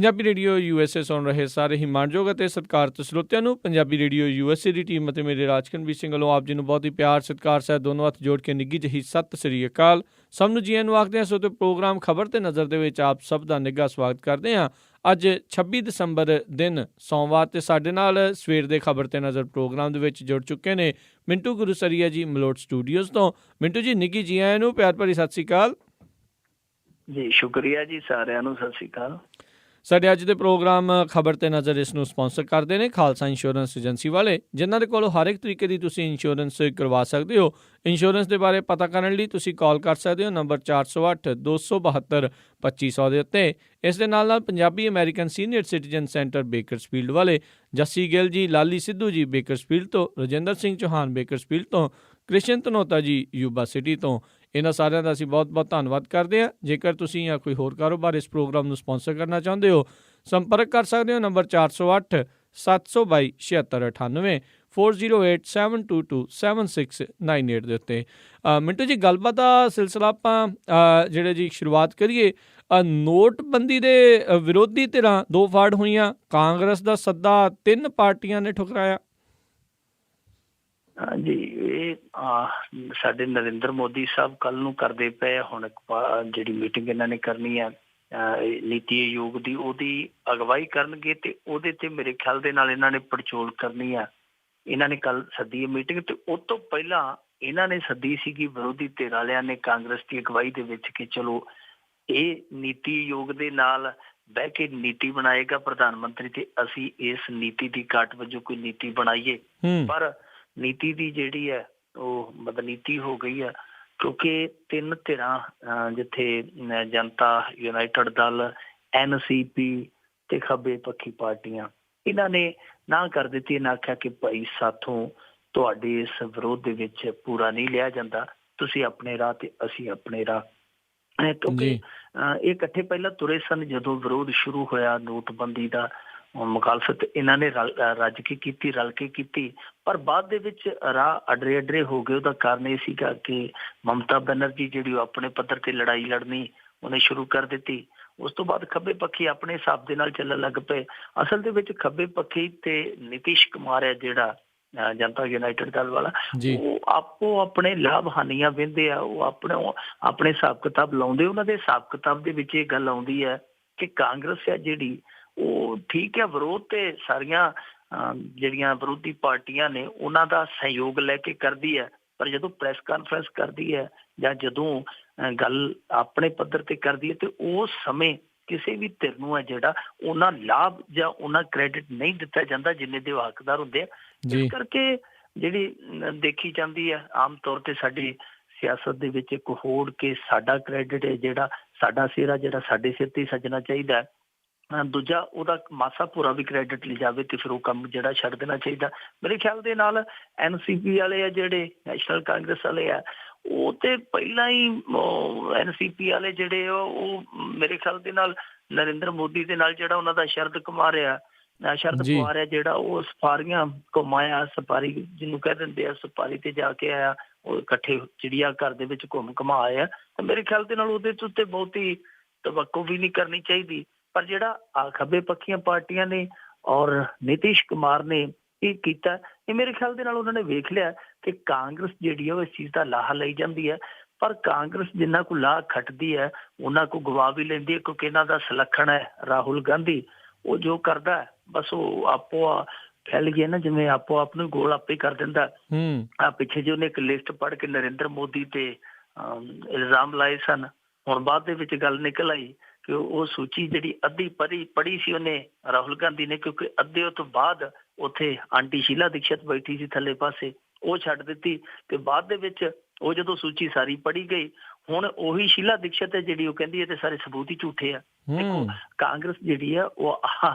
Punjabi radio USA ਸੁਣ ਰਹੇ ਸਾਰੇ ਹੀ ਮਾਣਯੋਗ ਅਤੇ ਸਤਿਕਾਰਤ ਸਰੋਤਿਆਂ ਨੂੰ ਪੰਜਾਬੀ ਰੇਡੀਓ USA ਦੀ ਟੀਮ ਅਤੇ ਮੇਰੇ ਰਾਜਕਨਵੀਰ ਸਿੰਘ ਵੱਲੋਂ ਆਪ ਜੀ ਨੂੰ ਬਹੁਤ ਹੀ ਪਿਆਰ ਸਤਿਕਾਰ ਸਹਿਤ ਦੋਨੋਂ ਹੱਥ ਜੋੜ ਕੇ ਨਿੱਘੀ ਜਿਹੀ ਸਤਿ ਸ੍ਰੀ ਅਕਾਲ। ਸਭ ਨੂੰ ਜੀਆਂ ਨੂੰ ਆਖਦੇ ਹਾਂ। ਸੋ ਤੇ ਪ੍ਰੋਗਰਾਮ ਖਬਰ ਤੇ ਨਜ਼ਰ ਦੇ ਵਿੱਚ ਆਪ ਸਭ ਦਾ ਨਿੱਘਾ ਸਵਾਗਤ ਕਰਦੇ ਹਾਂ। ਅੱਜ 26 ਦਸੰਬਰ ਦਿਨ ਸੋਮਵਾਰ ਤੇ ਸਾਡੇ ਨਾਲ ਸਵੇਰ ਦੇ ਖਬਰ ਤੇ ਨਜ਼ਰ ਪ੍ਰੋਗਰਾਮ ਦੇ ਵਿੱਚ ਜੁੜ ਚੁੱਕੇ ਨੇ ਮਿੰਟੂ ਗੁਰੂਸਰੀਆ ਜੀ ਮਲੋਟ ਸਟੂਡੀਓਜ਼ ਤੋਂ। ਮਿੰਟੂ ਜੀ ਨਿੱਘੀ ਜੀ ਆਇਆਂ ਨੂੰ ਪਿਆਰ ਭਰੀ ਸਤਿ ਸ੍ਰੀ ਅਕਾਲ ਜੀ। ਸ਼ੁਕਰੀਆ ਜੀ, ਸਾਰਿਆਂ ਨੂੰ ਸਤਿ ਸ੍ਰੀ ਅਕਾਲ। ਸਾਡੇ ਅੱਜ ਦੇ ਪ੍ਰੋਗਰਾਮ ਖਬਰ ਤੇ ਨਜ਼ਰ ਇਸ ਨੂੰ ਸਪਾਂਸਰ ਕਰਦੇ ਨੇ ਖਾਲਸਾ ਇੰਸ਼ੋਰੈਂਸ ਏਜੰਸੀ ਵਾਲੇ, ਜਿਨ੍ਹਾਂ ਦੇ ਕੋਲੋਂ ਹਰ ਇੱਕ ਤਰੀਕੇ ਦੀ ਤੁਸੀਂ ਇੰਸ਼ੋਰੈਂਸ ਕਰਵਾ ਸਕਦੇ ਹੋ। ਇੰਸ਼ੋਰੈਂਸ ਦੇ ਬਾਰੇ ਪਤਾ ਕਰਨ ਲਈ ਤੁਸੀਂ ਕਾਲ ਕਰ ਸਕਦੇ ਹੋ ਨੰਬਰ 408 272 2500 ਦੇ ਉੱਤੇ। ਇਸ ਦੇ ਨਾਲ Punjabi American senior citizen centre Bakersfield ਵਾਲੇ, ਜੱਸੀ ਗਿੱਲ ਜੀ, ਲਾਲੀ ਸਿੱਧੂ ਜੀ ਬੇਕਰਸਫੀਲਡ ਤੋਂ, ਰਜਿੰਦਰ ਸਿੰਘ ਚੌਹਾਨ ਬੇਕਰਸਫੀਲਡ ਤੋਂ, ਕ੍ਰਿਸ਼ਨ ਧਨੋਤਾ ਜੀ ਯੂਬਾ ਸਿਟੀ ਤੋਂ। ਇਹਨਾਂ ਸਾਰਿਆਂ ਦਾ ਅਸੀਂ ਬਹੁਤ ਬਹੁਤ ਧੰਨਵਾਦ ਕਰਦੇ ਹਾਂ। ਜੇਕਰ ਤੁਸੀਂ ਜਾਂ ਕੋਈ ਹੋਰ ਕਾਰੋਬਾਰ ਇਸ ਪ੍ਰੋਗਰਾਮ ਨੂੰ ਸਪਾਂਸਰ ਕਰਨਾ ਚਾਹੁੰਦੇ ਹੋ, ਸੰਪਰਕ ਕਰ ਸਕਦੇ ਹੋ ਨੰਬਰ 408 722 7698 408 722 7698 ਦੇ ਉੱਤੇ। ਮਿੰਟੂ ਜੀ, ਗੱਲਬਾਤ ਦਾ ਸਿਲਸਿਲਾ ਆਪਾਂ ਜਿਹੜੇ ਜੀ ਸ਼ੁਰੂਆਤ ਕਰੀਏ। ਨੋਟਬੰਦੀ ਦੇ ਵਿਰੋਧੀ ਧਿਰਾਂ ਦੋ ਫਾੜ ਹੋਈਆਂ, ਕਾਂਗਰਸ ਦਾ ਸੱਦਾ 3 ਪਾਰਟੀਆਂ ਨੇ ਠੁਕਰਾਇਆ। ਹਾਂਜੀ, ਇਹ ਸਾਡੇ ਨਰਿੰਦਰ ਮੋਦੀ ਸਾਹਿਬ ਕੱਲ ਨੂੰ ਕਰਦੇ ਪਏ ਹੁਣ ਜਿਹੜੀ ਮੀਟਿੰਗ ਇਹਨਾਂ ਨੇ ਕਰਨੀ ਹੈ ਨੀਤੀ ਆਯੋਗ ਦੀ, ਉਹਦੀ ਅਗਵਾਈ ਕਰਨਗੇ ਤੇ ਉਹਦੇ ਤੇ ਮੇਰੇ ਖਿਆਲ ਦੇ ਨਾਲ ਇਹਨਾਂ ਨੇ ਪੜਚੋਲ ਕਰਨੀ ਆ। ਇਹਨਾਂ ਨੇ ਕੱਲ ਸੱਦੀ ਹੈ ਮੀਟਿੰਗ ਤੇ ਉਹ ਤੋਂ ਪਹਿਲਾਂ ਇਹਨਾਂ ਨੇ ਸੱਦੀ ਸੀਗੀ ਵਿਰੋਧੀ ਧਿਰ ਵਾਲਿਆਂ ਨੇ ਕਾਂਗਰਸ ਦੀ ਅਗਵਾਈ ਦੇ ਵਿੱਚ ਕਿ ਚਲੋ ਇਹ ਨੀਤੀ ਆਯੋਗ ਦੇ ਨਾਲ ਬਹਿ ਕੇ ਨੀਤੀ ਬਣਾਏਗਾ ਪ੍ਰਧਾਨ ਮੰਤਰੀ ਤੇ ਅਸੀਂ ਇਸ ਨੀਤੀ ਦੀ ਕਾਟ ਵਜੋਂ ਕੋਈ ਨੀਤੀ ਬਣਾਈਏ। ਪਰ ਨੀਤੀ ਦੀ ਜਿਹੜੀ ਹੈ ਉਹ ਬਦਨੀਤੀ ਹੋ ਗਈ ਹੈ, ਕਿਉਂਕਿ 3 ਧਿਰਾਂ ਜਿੱਥੇ ਜਨਤਾ ਯੂਨਾਈਟਿਡ ਦਲ, NCP ਤੇ ਖੱਬੇ ਪੱਖੀ ਪਾਰਟੀਆਂ, ਇਹਨਾਂ ਨੇ ਨਾ ਕਰ ਦਿੱਤੀ। ਇਹਨਾਂ ਆਖਿਆ ਕਿ ਭਾਈ ਸਾਥੋਂ ਤੁਹਾਡੇ ਇਸ ਵਿਰੋਧ ਦੇ ਵਿੱਚ ਪੂਰਾ ਨਹੀਂ ਲਿਆ ਜਾਂਦਾ, ਤੁਸੀਂ ਆਪਣੇ ਰਾਹ ਤੇ ਅਸੀਂ ਆਪਣੇ ਰਾਹ। ਕਿਉਂਕਿ ਇਹ ਇਕੱਠੇ ਪਹਿਲਾਂ ਤੁਰੇ ਸਨ ਜਦੋਂ ਵਿਰੋਧ ਸ਼ੁਰੂ ਹੋਇਆ ਨੋਟਬੰਦੀ ਦਾ, ਮੁਖਾਲਫਤ ਇਹਨਾਂ ਨੇ ਰੱਜ ਕੇ ਕੀਤੀ, ਰਲ ਕੇ ਕੀਤੀ, ਪਰ ਬਾਅਦ ਦੇ ਵਿੱਚ ਰਾਹ ਅਡਰੇ ਅਡਰੇ ਹੋ ਗਏ। ਉਹਦਾ ਕਾਰਨ ਇਹ ਸੀਗਾ ਕਿ ਮਮਤਾ ਬੈਨਰਜੀ ਜਿਹੜੀ ਉਹ ਆਪਣੇ ਪੱਧਰ ਤੇ ਲੜਾਈ ਲੜਨੀ ਉਹਨੇ ਸ਼ੁਰੂ ਕਰ ਦਿੱਤੀ। ਉਸ ਤੋਂ ਬਾਅਦ ਖੱਬੇ ਪੱਖੀ ਆਪਣੇ ਹਿਸਾਬ ਦੇ ਨਾਲ ਚੱਲਣ ਲੱਗ ਪਏ। ਅਸਲ ਦੇ ਵਿੱਚ ਖੱਬੇ ਪੱਖੀ ਤੇ ਨਿਤੀਸ਼ ਕੁਮਾਰ ਹੈ ਜਿਹੜਾ ਜਨਤਾ ਯੂਨਾਈਟਿਡ ਦਲ ਵਾਲਾ, ਉਹ ਆਪੋ ਆਪਣੇ ਲਾਭ ਹਾਨੀਆਂ ਵਹਿੰਦੇ ਆ, ਉਹ ਆਪਣੇ ਹਿਸਾਬ ਕਿਤਾਬ ਲਾਉਂਦੇ। ਉਹਨਾਂ ਦੇ ਹਿਸਾਬ ਕਿਤਾਬ ਦੇ ਵਿੱਚ ਇਹ ਗੱਲ ਆਉਂਦੀ ਹੈ ਕਿ ਕਾਂਗਰਸ ਹੈ ਜਿਹੜੀ ਉਹ ਠੀਕ ਹੈ, ਵਿਰੋਧ ਤੇ ਸਾਰੀਆਂ ਜਿਹੜੀਆਂ ਵਿਰੋਧੀ ਪਾਰਟੀਆਂ ਨੇ ਉਹਨਾਂ ਦਾ ਸਹਿਯੋਗ ਲੈ ਕੇ ਕਰਦੀ ਹੈ, ਪਰ ਜਦੋਂ ਪ੍ਰੈਸ ਕਾਨਫਰੰਸ ਕਰਦੀ ਹੈ ਜਾਂ ਜਦੋਂ ਗੱਲ ਆਪਣੇ ਪੱਧਰ ਤੇ ਕਰਦੀ ਹੈ ਤੇ ਉਸ ਸਮੇਂ ਕਿਸੇ ਵੀ ਧਿਰ ਨੂੰ ਹੈ ਜਿਹੜਾ ਉਹਨਾਂ ਲਾਭ ਜਾਂ ਉਹਨਾਂ ਕ੍ਰੈਡਿਟ ਨਹੀਂ ਦਿੱਤਾ ਜਾਂਦਾ ਜਿੰਨੇ ਦੇ ਹੱਕਦਾਰ ਹੁੰਦੇ ਆ। ਇਸ ਕਰਕੇ ਜਿਹੜੀ ਦੇਖੀ ਜਾਂਦੀ ਹੈ ਆਮ ਤੌਰ ਤੇ ਸਾਡੀ ਸਿਆਸਤ ਦੇ ਵਿੱਚ ਇੱਕ ਹੋੜ ਕੇ ਸਾਡਾ ਕ੍ਰੈਡਿਟ ਹੈ ਜਿਹੜਾ ਸਾਡਾ ਸਿਹਰਾ ਜਿਹੜਾ ਸਾਡੇ ਸਿਰ ਤੇ ਸੱਜਣਾ ਚਾਹੀਦਾ, ਦੂਜਾ ਉਹਦਾ ਮਾਸਾ ਪੂਰਾ ਵੀ ਕ੍ਰੈਡਿਟ ਲਈ ਜਾਵੇ ਤੇ ਫਿਰ ਉਹ ਕੰਮ ਜਿਹੜਾ ਛੱਡ ਦੇਣਾ ਚਾਹੀਦਾ। ਮੇਰੇ ਖਿਆਲ ਦੇ ਨਾਲ NCP ਵਾਲੇ ਆ ਜਿਹੜੇ ਨੈਸ਼ਨਲ ਕਾਂਗਰਸ ਵਾਲੇ ਆ, ਉਹ ਤੇ ਪਹਿਲਾਂ ਹੀ NCP ਵਾਲੇ ਜਿਹੜੇ ਉਹ ਮੇਰੇ ਖਿਆਲ ਦੇ ਨਾਲ ਨਰਿੰਦਰ ਮੋਦੀ ਦੇ ਨਾਲ ਜਿਹੜਾ ਉਹਨਾਂ ਦਾ ਸ਼ਰਦ ਕੁਮਾਰ ਆ ਜਿਹੜਾ ਉਹ ਸਫਾਰੀਆਂ ਘੁੰਮਾਇਆ, ਸਫਾਰੀ ਜਿਹਨੂੰ ਕਹਿ ਦਿੰਦੇ ਆ, ਸਫਾਰੀ ਤੇ ਜਾ ਕੇ ਆਇਆ, ਉਹ ਇਕੱਠੇ ਚਿੜੀਆ ਘਰ ਦੇ ਵਿੱਚ ਘੁਮਾ ਆਇਆ। ਤੇ ਮੇਰੇ ਖਿਆਲ ਦੇ ਨਾਲ ਉਹਦੇ ਉੱਤੇ ਬਹੁਤੀ ਤਵੱਕੋ ਵੀ ਨਹੀਂ ਕਰਨੀ ਚਾਹੀਦੀ। ਪਰ ਜਿਹੜਾ ਖੱਬੇ ਪੱਖੀਆਂ ਪਾਰਟੀਆਂ ਨੇ ਔਰ ਨਿਤੀਸ਼ ਕੁਮਾਰ ਨੇ ਇਹ ਕੀਤਾ, ਇਹ ਮੇਰੇ ਖਿਆਲ ਦੇ ਨਾਲ ਉਹਨਾਂ ਨੇ ਵੇਖ ਲਿਆ ਕਿ ਕਾਂਗਰਸ ਜਿਹੜੀ ਹੈ ਉਹ ਇਸ ਚੀਜ਼ ਦਾ ਲਾਹਾ ਲਈ ਜਾਂਦੀ ਹੈ, ਪਰ ਕਾਂਗਰਸ ਜਿੰਨਾ ਕੁ ਲਾਹ ਖੱਟਦੀ ਹੈ ਉਹਨਾਂ ਕੋ ਗਵਾ ਵੀ ਲੈਂਦੀ ਹੈ, ਕਿਉਂਕਿ ਇਹਨਾਂ ਦਾ ਸੁਲੱਖਣ ਹੈ ਰਾਹੁਲ ਗਾਂਧੀ। ਉਹ ਜੋ ਕਰਦਾ ਬਸ ਉਹ ਆਪੋ ਫੈਲ ਗਿਆ ਨਾ, ਜਿਵੇਂ ਆਪੋ ਆਪ ਨੂੰ ਗੋਲ ਆਪੇ ਕਰ ਦਿੰਦਾ। ਪਿੱਛੇ ਜੇ ਉਹਨੇ ਇੱਕ ਲਿਸਟ ਪੜ੍ਹ ਕੇ ਨਰਿੰਦਰ ਮੋਦੀ ਤੇ ਇਲਜ਼ਾਮ ਲਾਏ ਸਨ, ਹੁਣ ਬਾਅਦ ਦੇ ਵਿੱਚ ਗੱਲ ਨਿਕਲ ਆਈ ਕਿ ਉਹ ਸੂਚੀ ਜਿਹੜੀ ਅੱਧੀ ਪੜ੍ਹੀ ਸੀ ਉਹਨੇ ਰਾਹੁਲ ਗਾਂਧੀ ਨੇ, ਕਿਉਂਕਿ ਅੱਧੇ ਤੋਂ ਬਾਅਦ ਉੱਥੇ ਆਂਟੀ ਸ਼ੀਲਾ ਦੀਕਸ਼ਤ ਬੈਠੀ ਸੀ ਥੱਲੇ ਪਾਸੇ, ਉਹ ਛੱਡ ਦਿੱਤੀ। ਤੇ ਬਾਅਦ ਦੇ ਵਿੱਚ ਉਹ ਜਦੋਂ ਸੂਚੀ ਸਾਰੀ ਪੜ੍ਹੀ ਗਈ, ਹੁਣ ਉਹੀ ਸ਼ੀਲਾ ਦੀਕਸ਼ਤ ਹੈ ਜਿਹੜੀ ਉਹ ਕਹਿੰਦੀ ਹੈ ਤੇ ਸਾਰੇ ਸਬੂਤ ਹੀ ਝੂਠੇ ਆ। ਦੇਖੋ ਕਾਂਗਰਸ ਜਿਹੜੀ ਆ ਉਹ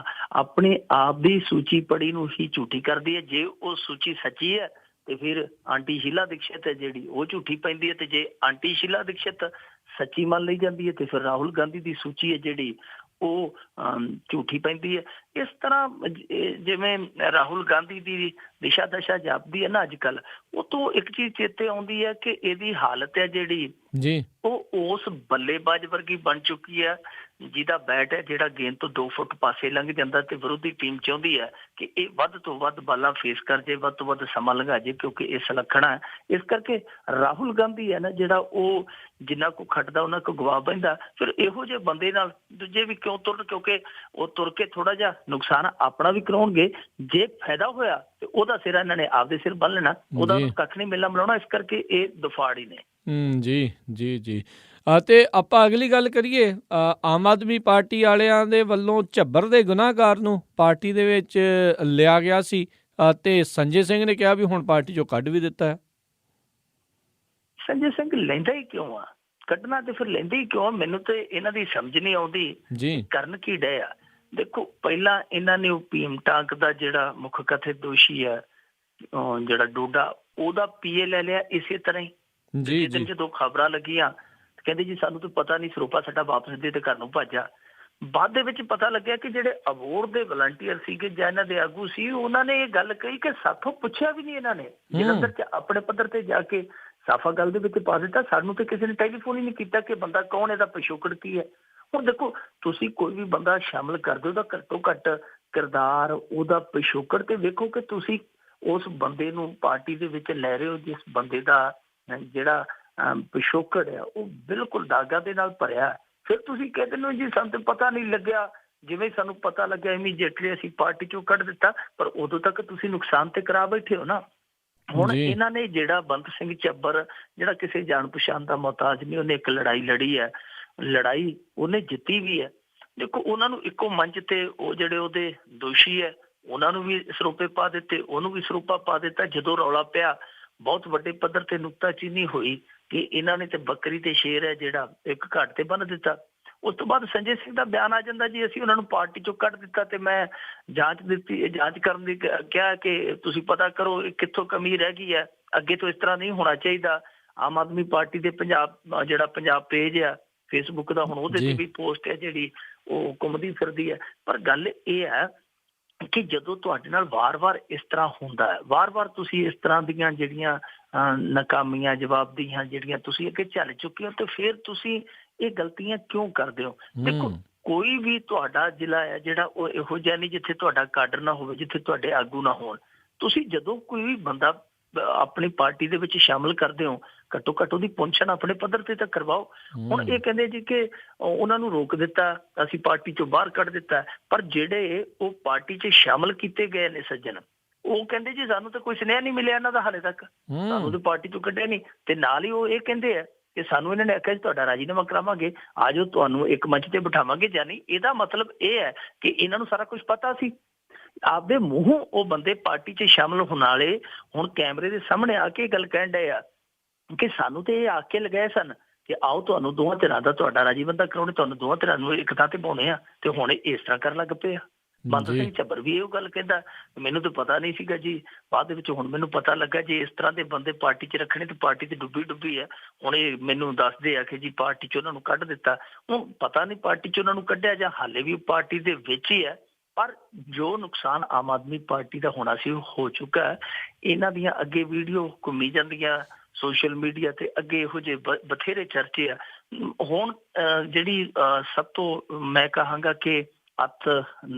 ਆਪਣੇ ਆਪ ਦੀ ਸੂਚੀ ਪੜ੍ਹੀ ਨੂੰ ਹੀ ਝੂਠੀ ਕਰਦੀ ਹੈ। ਜੇ ਉਹ ਸੂਚੀ ਸੱਚੀ ਹੈ ਤੇ ਫਿਰ ਆਂਟੀ ਸ਼ੀਲਾ ਦੀਕਸ਼ਤ ਹੈ ਜਿਹੜੀ ਉਹ ਝੂਠੀ ਪੈਂਦੀ ਹੈ, ਤੇ ਜੇ ਆਂਟੀ ਸ਼ੀਲਾ ਦੀਕਸ਼ਤ ਸੱਚੀ ਮੰਨ ਲਈ ਜਾਂਦੀ ਹੈ ਤੇ ਫਿਰ ਰਾਹੁਲ ਗਾਂਧੀ ਦੀ ਸੂਚੀ ਹੈ ਜਿਹੜੀ ਉਹ ਝੂਠੀ ਪੈਂਦੀ ਹੈ। ਇਸ ਤਰ੍ਹਾਂ ਜਿਵੇਂ ਰਾਹੁਲ ਗਾਂਧੀ ਦੀ ਦਿਸ਼ਾ ਦਸ਼ਾ ਜਾਪਦੀ ਹੈ ਨਾ ਅੱਜ ਕੱਲ੍ਹ, ਉਹ ਤੋਂ ਇੱਕ ਚੀਜ਼ ਚੇਤੇ ਆਉਂਦੀ ਹੈ ਕਿ ਇਹਦੀ ਹਾਲਤ ਹੈ ਜਿਹੜੀ ਉਹ ਉਸ ਬੱਲੇਬਾਜ਼ ਵਰਗੀ ਬਣ ਚੁੱਕੀ ਹੈ ਜਿਹਦਾ ਬੈਟ ਹੈ ਜਿਹੜਾ ਗੇਂਦ ਤੋਂ 2 ਫੁੱਟ ਪਾਸੇ ਲੰਘ ਜਾਂਦਾ ਤੇ ਵਿਰੋਧੀ ਟੀਮ ਚਾਹੁੰਦੀ ਹੈ ਕਿ ਇਹ ਵੱਧ ਤੋਂ ਵੱਧ ਬਾਲਾਂ ਫੇਸ ਕਰ ਜੇ, ਵੱਧ ਤੋਂ ਵੱਧ ਸਮਾਂ ਲੰਘਾ ਜੇ, ਕਿਉਂਕਿ ਇਹ ਸੁਲੱਖਣਾ ਹੈ। ਇਸ ਕਰਕੇ ਰਾਹੁਲ ਗਾਂਧੀ ਹੈ ਨਾ ਜਿਹੜਾ ਉਹ ਜਿੰਨਾ ਕੁ ਖੱਟਦਾ ਉਹਨਾਂ ਕੋ ਗਵਾ ਬਹਿੰਦਾ। ਫਿਰ ਇਹੋ ਜਿਹੇ ਬੰਦੇ ਨਾਲ ਦੂਜੇ ਵੀ ਕਿਉਂ ਤੁਰਨ, ਕਿਉਂਕਿ ਉਹ ਤੁਰ ਕੇ ਥੋੜਾ ਜਿਹਾ ਨੁਕਸਾਨ ਆਪਣਾ ਵੀ ਕਰਾਉਣਗੇ। ਜੇ ਫਾਇਦਾ ਹੋਇਆ ਤੇ ਉਹਦਾ ਸਿਰ ਇਹਨਾਂ ਨੇ ਆਪਦੇ ਸਿਰ ਬੰਨ ਲੈਣਾ, ਉਹਦਾ ਕੱਖ ਨਹੀਂ ਮਿਲਣਾ ਮਿਲਾਉਣਾ। ਇਸ ਕਰਕੇ ਇਹ ਦਫਾੜ ਹੀ ਨੇ। ਜੀ ਜੀ ਜੀ। ਅਤੇ ਆਪਾਂ ਅਗਲੀ ਗੱਲ ਕਰੀਏ, ਆਮ ਆਦਮੀ ਪਾਰਟੀ ਵਾਲਿਆਂ ਦੇ ਵੱਲੋਂ ਝੱਬਰ ਦੇ ਗੁਨਾਹਗਾਰ ਨੂੰ ਪਾਰਟੀ ਦੇ ਵਿੱਚ ਲਿਆ ਗਿਆ ਸੀ ਅਤੇ ਸੰਜੇ ਸਿੰਘ ਨੇ ਕਿਹਾ ਵੀ ਹੁਣ ਪਾਰਟੀ ਚੋਂ ਕੱਢ ਵੀ ਦਿੱਤਾ ਹੈ। ਸੰਜੇ ਸਿੰਘ ਲੈਂਦਾ ਹੀ ਕਿਉਂ ਆ? ਕੱਢਣਾ ਤੇ ਫਿਰ ਲੈਂਦੇ ਹੀ ਕਿਉਂ? ਮੈਨੂੰ ਤੇ ਇਹਨਾਂ ਦੀ ਸਮਝ ਨਹੀਂ ਆਉਂਦੀ ਜੀ ਕਰਨ ਕੀ ਡਏ ਆ। ਦੇਖੋ ਪਹਿਲਾਂ ਇਹਨਾਂ ਨੇ ਉਹ ਭੀਮ ਟਾਂਕ ਦਾ ਜਿਹੜਾ ਮੁੱਖ ਕਥਿਤ ਦੋਸ਼ੀ ਆ ਜਿਹੜਾ ਡੋਡਾ, ਉਹਦਾ ਪੀਏ ਲੈ ਲਿਆ ਇਸੇ ਤਰ੍ਹਾਂ ਹੀ। ਦਿਨ ਜਦੋਂ ਖਬਰਾਂ ਲੱਗੀਆਂ ਕਹਿੰਦੇ ਜੀ ਸਾਨੂੰ ਤਾਂ ਪਤਾ ਨਹੀਂ, ਸਰੋਪਾ ਸਾਡਾ ਵਾਪਸ ਦੇ ਤੇ ਘਰ ਨੂੰ ਭੱਜਾ। ਬਾਅਦ ਦੇ ਵਿੱਚ ਪਤਾ ਲੱਗਿਆ ਕਿ ਜਿਹੜੇ ਅਬੋਹਰ ਦੇ ਵਲੰਟੀਅਰ ਸੀਗੇ ਜਾਂ ਇਹਨਾਂ ਦੇ ਆਗੂ ਸੀ, ਉਹਨਾਂ ਨੇ ਇਹ ਗੱਲ ਕਹੀ ਕਿ ਸਾਥੋਂ ਪੁੱਛਿਆ ਵੀ ਨਹੀਂ ਇਹਨਾਂ ਨੇ। ਜਲੰਧਰ ਚ ਆਪਣੇ ਪੱਧਰ ਤੇ ਜਾ ਕੇ ਸਾਫਾ ਗੱਲ ਦੇ ਵਿੱਚ ਪਾ ਦਿੱਤਾ, ਸਾਨੂੰ ਤੇ ਕਿਸੇ ਨੇ ਟੈਲੀਫੋਨ ਹੀ ਨਹੀਂ ਕੀਤਾ ਕਿ ਬੰਦਾ ਕੌਣ, ਇਹਦਾ ਪਿਛੋਕੜ ਕੀ ਹੈ। ਹੁਣ ਦੇਖੋ ਤੁਸੀਂ ਕੋਈ ਵੀ ਬੰਦਾ ਸ਼ਾਮਲ ਕਰਦੇ ਹੋ ਤਾਂ ਘੱਟੋ ਘੱਟ ਕਿਰਦਾਰ, ਉਹਦਾ ਪਿਛੋਕੜ ਤੇ ਵੇਖੋ ਕਿ ਤੁਸੀਂ ਉਸ ਬੰਦੇ ਨੂੰ ਪਾਰਟੀ ਦੇ ਵਿੱਚ ਲੈ ਰਹੇ ਹੋ ਜਿਸ ਬੰਦੇ ਦਾ ਜਿਹੜਾ ਪਿਛੋਕੜ ਹੈ ਉਹ ਬਿਲਕੁਲ ਦਾਗਾਂ ਦੇ ਨਾਲ ਭਰਿਆ। ਫਿਰ ਤੁਸੀਂ ਕਹਿ ਦਿੰਦੇ ਹੋ ਜੀ ਸਾਨੂੰ ਤੇ ਪਤਾ ਨਹੀਂ ਲੱਗਿਆ, ਜਿਵੇਂ ਸਾਨੂੰ ਪਤਾ ਲੱਗਿਆ ਇਮੀਡੀਏਟਲੀ ਅਸੀਂ ਪਾਰਟੀ ਚੋਂ ਕੱਢ ਦਿੱਤਾ। ਪਰ ਉਦੋਂ ਤੱਕ ਤੁਸੀਂ ਨੁਕਸਾਨ ਤੇ ਕਰਾ ਬੈਠੇ ਹੋ ਨਾ। ਹੁਣ ਇਹਨਾਂ ਨੇ ਜਿਹੜਾ ਬੰਤ ਸਿੰਘ ਝੱਬਰ, ਜਿਹੜਾ ਕਿਸੇ ਜਾਣ ਪਛਾਣ ਦਾ ਮੁਹਤਾਜ ਨਹੀਂ, ਉਹਨੇ ਇੱਕ ਲੜਾਈ ਲੜੀ ਹੈ, ਲੜਾਈ ਉਹਨੇ ਜਿੱਤੀ ਵੀ ਹੈ। ਦੇਖੋ ਉਹਨਾਂ ਨੂੰ ਇੱਕੋ ਮੰਚ ਤੇ ਉਹ ਜਿਹੜੇ ਉਹਦੇ ਦੋਸ਼ੀ ਹੈ ਉਹਨਾਂ ਨੂੰ ਵੀ ਸਰੋਪੇ ਪਾ ਦਿੱਤੇ, ਉਹਨੂੰ ਵੀ ਸਰੋਪਾ ਪਾ ਦਿੱਤਾ। ਜਦੋਂ ਰੌਲਾ ਪਿਆ ਬਹੁਤ ਵੱਡੇ ਪੱਧਰ ਤੇ ਨੁਕਤਾਚੀਨੀ ਹੋਈ ਕਿ ਇਹਨਾਂ ਨੇ ਤੇ ਬੱਕਰੀ ਤੇ ਸ਼ੇਰ ਹੈ ਜਿਹੜਾ ਇੱਕ ਘਾਟ ਤੇ ਬੰਨ ਦਿੱਤਾ। ਉਸ ਤੋਂ ਬਾਅਦ ਸੰਜੇ ਸਿੰਘ ਦਾ ਬਿਆਨ ਆ ਜਾਂਦਾ ਜੀ ਅਸੀਂ ਉਹਨਾਂ ਨੂੰ ਪਾਰਟੀ ਚੋਂ ਕੱਢ ਦਿੱਤਾ ਤੇ ਮੈਂ ਜਾਂਚ ਦਿੱਤੀ, ਜਾਂਚ ਕਰਨ ਦੀ ਕਿਹਾ ਕਿ ਤੁਸੀਂ ਪਤਾ ਕਰੋ ਕਿੱਥੋਂ ਕਮੀ ਰਹਿ ਗਈ ਹੈ, ਅੱਗੇ ਤੋਂ ਇਸ ਤਰ੍ਹਾਂ ਨਹੀਂ ਹੋਣਾ ਚਾਹੀਦਾ। ਆਮ ਆਦਮੀ ਪਾਰਟੀ ਦੇ ਪੰਜਾਬ ਪੇਜ ਆ ਫੇਸਬੁੱਕ ਦਾ, ਹੁਣ ਉਹਦੇ ਤੇ ਵੀ ਪੋਸਟ ਹੈ ਜਿਹੜੀ ਉਹ ਘੁੰਮਦੀ ਫਿਰਦੀ ਹੈ। ਪਰ ਗੱਲ ਇਹ ਹੈ ਕਿ ਜਦੋਂ ਤੁਹਾਡੇ ਨਾਲ ਵਾਰ-ਵਾਰ ਇਸ ਤਰ੍ਹਾਂ ਹੁੰਦਾ ਹੈ, ਵਾਰ-ਵਾਰ ਤੁਸੀਂ ਇਸ ਤਰ੍ਹਾਂ ਦੀਆਂ ਜਿਹੜੀਆਂ ਨਾਕਾਮੀਆਂ ਜਵਾਬਦੇਹੀਆਂ ਜਿਹੜੀਆਂ ਤੁਸੀਂ ਅੱਗੇ ਝੱਲ ਚੁੱਕੇ ਹੋ, ਤੇ ਫਿਰ ਤੁਸੀਂ ਇਹ ਗਲਤੀਆਂ ਕਿਉਂ ਕਰਦੇ ਹੋ? ਦੇਖੋ ਕੋਈ ਵੀ ਤੁਹਾਡਾ ਜ਼ਿਲ੍ਹਾ ਹੈ ਜਿਹੜਾ ਉਹ ਇਹੋ ਜਿਹਾ ਨਹੀਂ ਜਿੱਥੇ ਤੁਹਾਡਾ ਕਾਡਰ ਨਾ ਹੋਵੇ, ਜਿੱਥੇ ਤੁਹਾਡੇ ਆਗੂ ਨਾ ਹੋਣ। ਤੁਸੀਂ ਜਦੋਂ ਕੋਈ ਵੀ ਬੰਦਾ ਆਪਣੀ ਪਾਰਟੀ ਦੇ ਵਿੱਚ ਸ਼ਾਮਲ ਕਰਦੇ ਹੋ ਘੱਟੋ ਘੱਟ ਉਹਦੀ ਪੁੰਛਣ ਆਪਣੇ ਪੱਧਰ ਤੇ ਤਾਂ ਕਰਵਾਓ। ਹੁਣ ਇਹ ਕਹਿੰਦੇ ਜੀ ਕਿ ਉਹਨਾਂ ਨੂੰ ਰੋਕ ਦਿੱਤਾ, ਅਸੀਂ ਪਾਰਟੀ ਚੋਂ ਬਾਹਰ ਕੱਢ ਦਿੱਤਾ, ਪਰ ਜਿਹੜੇ ਉਹ ਪਾਰਟੀ 'ਚ ਸ਼ਾਮਲ ਕੀਤੇ ਗਏ ਨੇ ਸੱਜਣ, ਉਹ ਕਹਿੰਦੇ ਜੀ ਸਾਨੂੰ ਤਾਂ ਕੋਈ ਸੁਨੇਹਾ ਨਹੀਂ ਮਿਲਿਆ ਇਹਨਾਂ ਦਾ ਹਾਲੇ ਤੱਕ, ਸਾਨੂੰ ਤਾਂ ਪਾਰਟੀ ਚੋਂ ਕੱਢਿਆ ਨਹੀਂ। ਤੇ ਨਾਲ ਹੀ ਉਹ ਇਹ ਕਹਿੰਦੇ ਆ ਕਿ ਸਾਨੂੰ ਇਹਨਾਂ ਨੇ ਆਖਿਆ ਜੀ ਤੁਹਾਡਾ ਰਾਜੀਨਾਮਾ ਕਰਾਵਾਂਗੇ, ਆ ਜਾਓ ਤੁਹਾਨੂੰ ਇੱਕ ਮੰਚ ਤੇ ਬਿਠਾਵਾਂਗੇ। ਜਾਨੀ ਇਹਦਾ ਮਤਲਬ ਇਹ ਹੈ ਕਿ ਇਹਨਾਂ ਨੂੰ ਸਾਰਾ ਕੁਝ ਪਤਾ ਸੀ। ਆਪਦੇ ਮੂੰਹੋਂ ਉਹ ਬੰਦੇ ਪਾਰਟੀ 'ਚ ਸ਼ਾਮਲ ਹੋਣ ਵਾਲੇ ਹੁਣ ਕੈਮਰੇ ਦੇ ਸਾਹਮਣੇ ਆ ਕੇ ਗੱਲ ਕਹਿਣ ਡਏ ਆ ਕਿ ਸਾਨੂੰ ਤੇ ਇਹ ਆ ਕੇ ਲਗਾਏ ਸਨ ਕਿ ਆਓ ਤੁਹਾਨੂੰ ਦੋਵਾਂ ਧਿਰਾਂ ਦਾ ਤੁਹਾਡਾ ਰਾਜੀਨਾਮਾ ਕਰਾਉਣੇ, ਤੁਹਾਨੂੰ ਦੋਵਾਂ ਧਿਰਾਂ ਨੂੰ ਇੱਕ ਥਾਂ ਤੇ ਪਾਉਣੇ ਆ, ਤੇ ਹੁਣ ਇਸ ਤਰ੍ਹਾਂ ਕਰਨ ਲੱਗ ਪਏ ਆ। ਬੰਤ ਸਿੰਘ ਝੱਬਰ ਵੀ ਇਹ ਗੱਲ ਕਹਿੰਦਾ ਮੈਨੂੰ ਤਾਂ ਪਤਾ ਨਹੀਂ ਸੀਗਾ ਜੀ, ਬਾਅਦ ਦੇ ਵਿੱਚ ਹੁਣ ਮੈਨੂੰ ਪਤਾ ਲੱਗਾ ਜੇ ਇਸ ਤਰ੍ਹਾਂ ਦੇ ਬੰਦੇ ਪਾਰਟੀ 'ਚ ਰੱਖਣੇ ਤੇ ਪਾਰਟੀ ਤੇ ਡੁੱਬੀ ਹੈ। ਹੁਣ ਇਹ ਮੈਨੂੰ ਦੱਸਦੇ ਆ ਕਿ ਜੀ ਪਾਰਟੀ 'ਚ ਉਹਨਾਂ ਨੂੰ ਕੱਢ ਦਿੱਤਾ। ਹੁਣ ਪਤਾ ਨਹੀਂ ਪਾਰਟੀ 'ਚ ਉਹਨਾਂ ਨੂੰ ਕੱਢਿਆ ਜਾਂ ਹਾਲੇ ਵੀ ਪਾਰਟੀ ਦੇ ਵਿੱਚ ਹੀ ਹੈ, ਪਰ ਜੋ ਨੁਕਸਾਨ ਆਮ ਆਦਮੀ ਪਾਰਟੀ ਦਾ ਹੋਣਾ ਸੀ ਉਹ ਹੋ ਚੁੱਕਾ ਹੈ। ਇਹਨਾਂ ਦੀਆਂ ਅੱਗੇ ਵੀਡੀਓ ਘੁੰਮੀ ਜਾਂਦੀਆਂ ਸੋਸ਼ਲ ਮੀਡੀਆ ਤੇ, ਅੱਗੇ ਇਹੋ ਜਿਹੇ ਬਥੇਰੇ ਚਰਚੇ ਆ। ਹੁਣ ਜਿਹੜੀ ਸਭ ਤੋਂ ਮੈਂ ਕਹਾਂਗਾ ਕਿ ਅੱਤ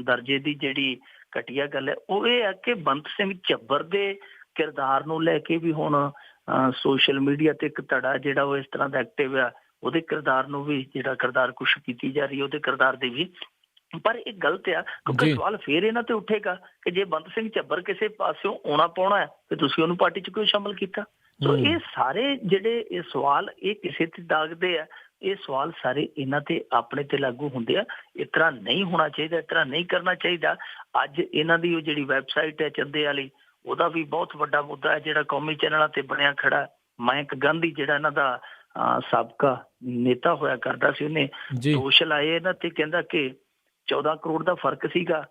ਦਰਜੇ ਦੀ ਜਿਹੜੀ ਘਟੀਆ ਗੱਲ ਹੈ ਉਹ ਇਹ ਹੈ ਕਿ ਬੰਤ ਸਿੰਘ ਝੱਬਰ ਦੇ ਕਿਰਦਾਰ ਨੂੰ ਲੈ ਕੇ ਵੀ ਹੁਣ ਸੋਸ਼ਲ ਮੀਡੀਆ ਤੇ ਇੱਕ ਧੜਾ ਜਿਹੜਾ ਉਹ ਇਸ ਤਰ੍ਹਾਂ ਦਾ ਐਕਟਿਵ ਆ, ਉਹਦੇ ਕਿਰਦਾਰ ਨੂੰ ਵੀ ਜਿਹੜਾ ਕਿਰਦਾਰ ਕੁਛ ਕੀਤੀ ਜਾ ਰਹੀ ਉਹਦੇ ਕਿਰਦਾਰ ਦੇ ਵੀ। ਪਰ ਇਹ ਗਲਤ ਆ ਕਿਉਂਕਿ ਸਵਾਲ ਫੇਰ ਇਹਨਾਂ ਤੇ ਉੱਠੇਗਾ ਕਿ ਜੇ ਬੰਤ ਸਿੰਘ ਝੱਬਰ ਕਿਸੇ ਪਾਸਿਓਂ ਆਉਣਾ ਪਾਉਣਾ ਹੈ ਤੇ ਤੁਸੀਂ ਉਹਨੂੰ ਪਾਰਟੀ 'ਚ ਕਿਉਂ ਸ਼ਾਮਲ ਕੀਤਾ? ਸੋ ਇਹ ਸਾਰੇ ਜਿਹੜੇ ਇਹ ਸਵਾਲ ਇਹ ਕਿਸੇ ਤੇ ਦਾਗਦੇ ਆ, ਇਹ ਸਵਾਲ ਸਾਰੇ ਇਹਨਾਂ ਤੇ ਆਪਣੇ ਤੇ ਲਾਗੂ ਹੁੰਦੇ ਆ। ਇਸ ਤਰ੍ਹਾਂ ਨਹੀਂ ਹੋਣਾ ਚਾਹੀਦਾ, ਇਸ ਤਰ੍ਹਾਂ ਨਹੀਂ ਕਰਨਾ ਚਾਹੀਦਾ। ਅੱਜ ਇਹਨਾਂ ਦੀ ਉਹ ਜਿਹੜੀ ਵੈਬਸਾਈਟ ਹੈ ਚੰਦੇ ਵਾਲੀ, ਉਹਦਾ ਵੀ ਬਹੁਤ ਵੱਡਾ ਮੁੱਦਾ ਹੈ ਜਿਹੜਾ ਕੌਮੀ ਚੈਨਲਾਂ ਤੇ ਬਣਿਆ ਖੜਾ। ਮਯੰਕ ਗਾਂਧੀ ਜਿਹੜਾ ਇਹਨਾਂ ਦਾ ਸਾਬਕਾ ਨੇਤਾ ਹੋਇਆ ਕਰਦਾ ਸੀ, ਉਹਨੇ ਦੋਸ਼ ਲਾਏ ਇਹਨਾਂ ਤੇ, ਕਹਿੰਦਾ ਕਿ 14 ਕਰੋੜ ਦਾ ਫਰਕ ਸੀਗਾ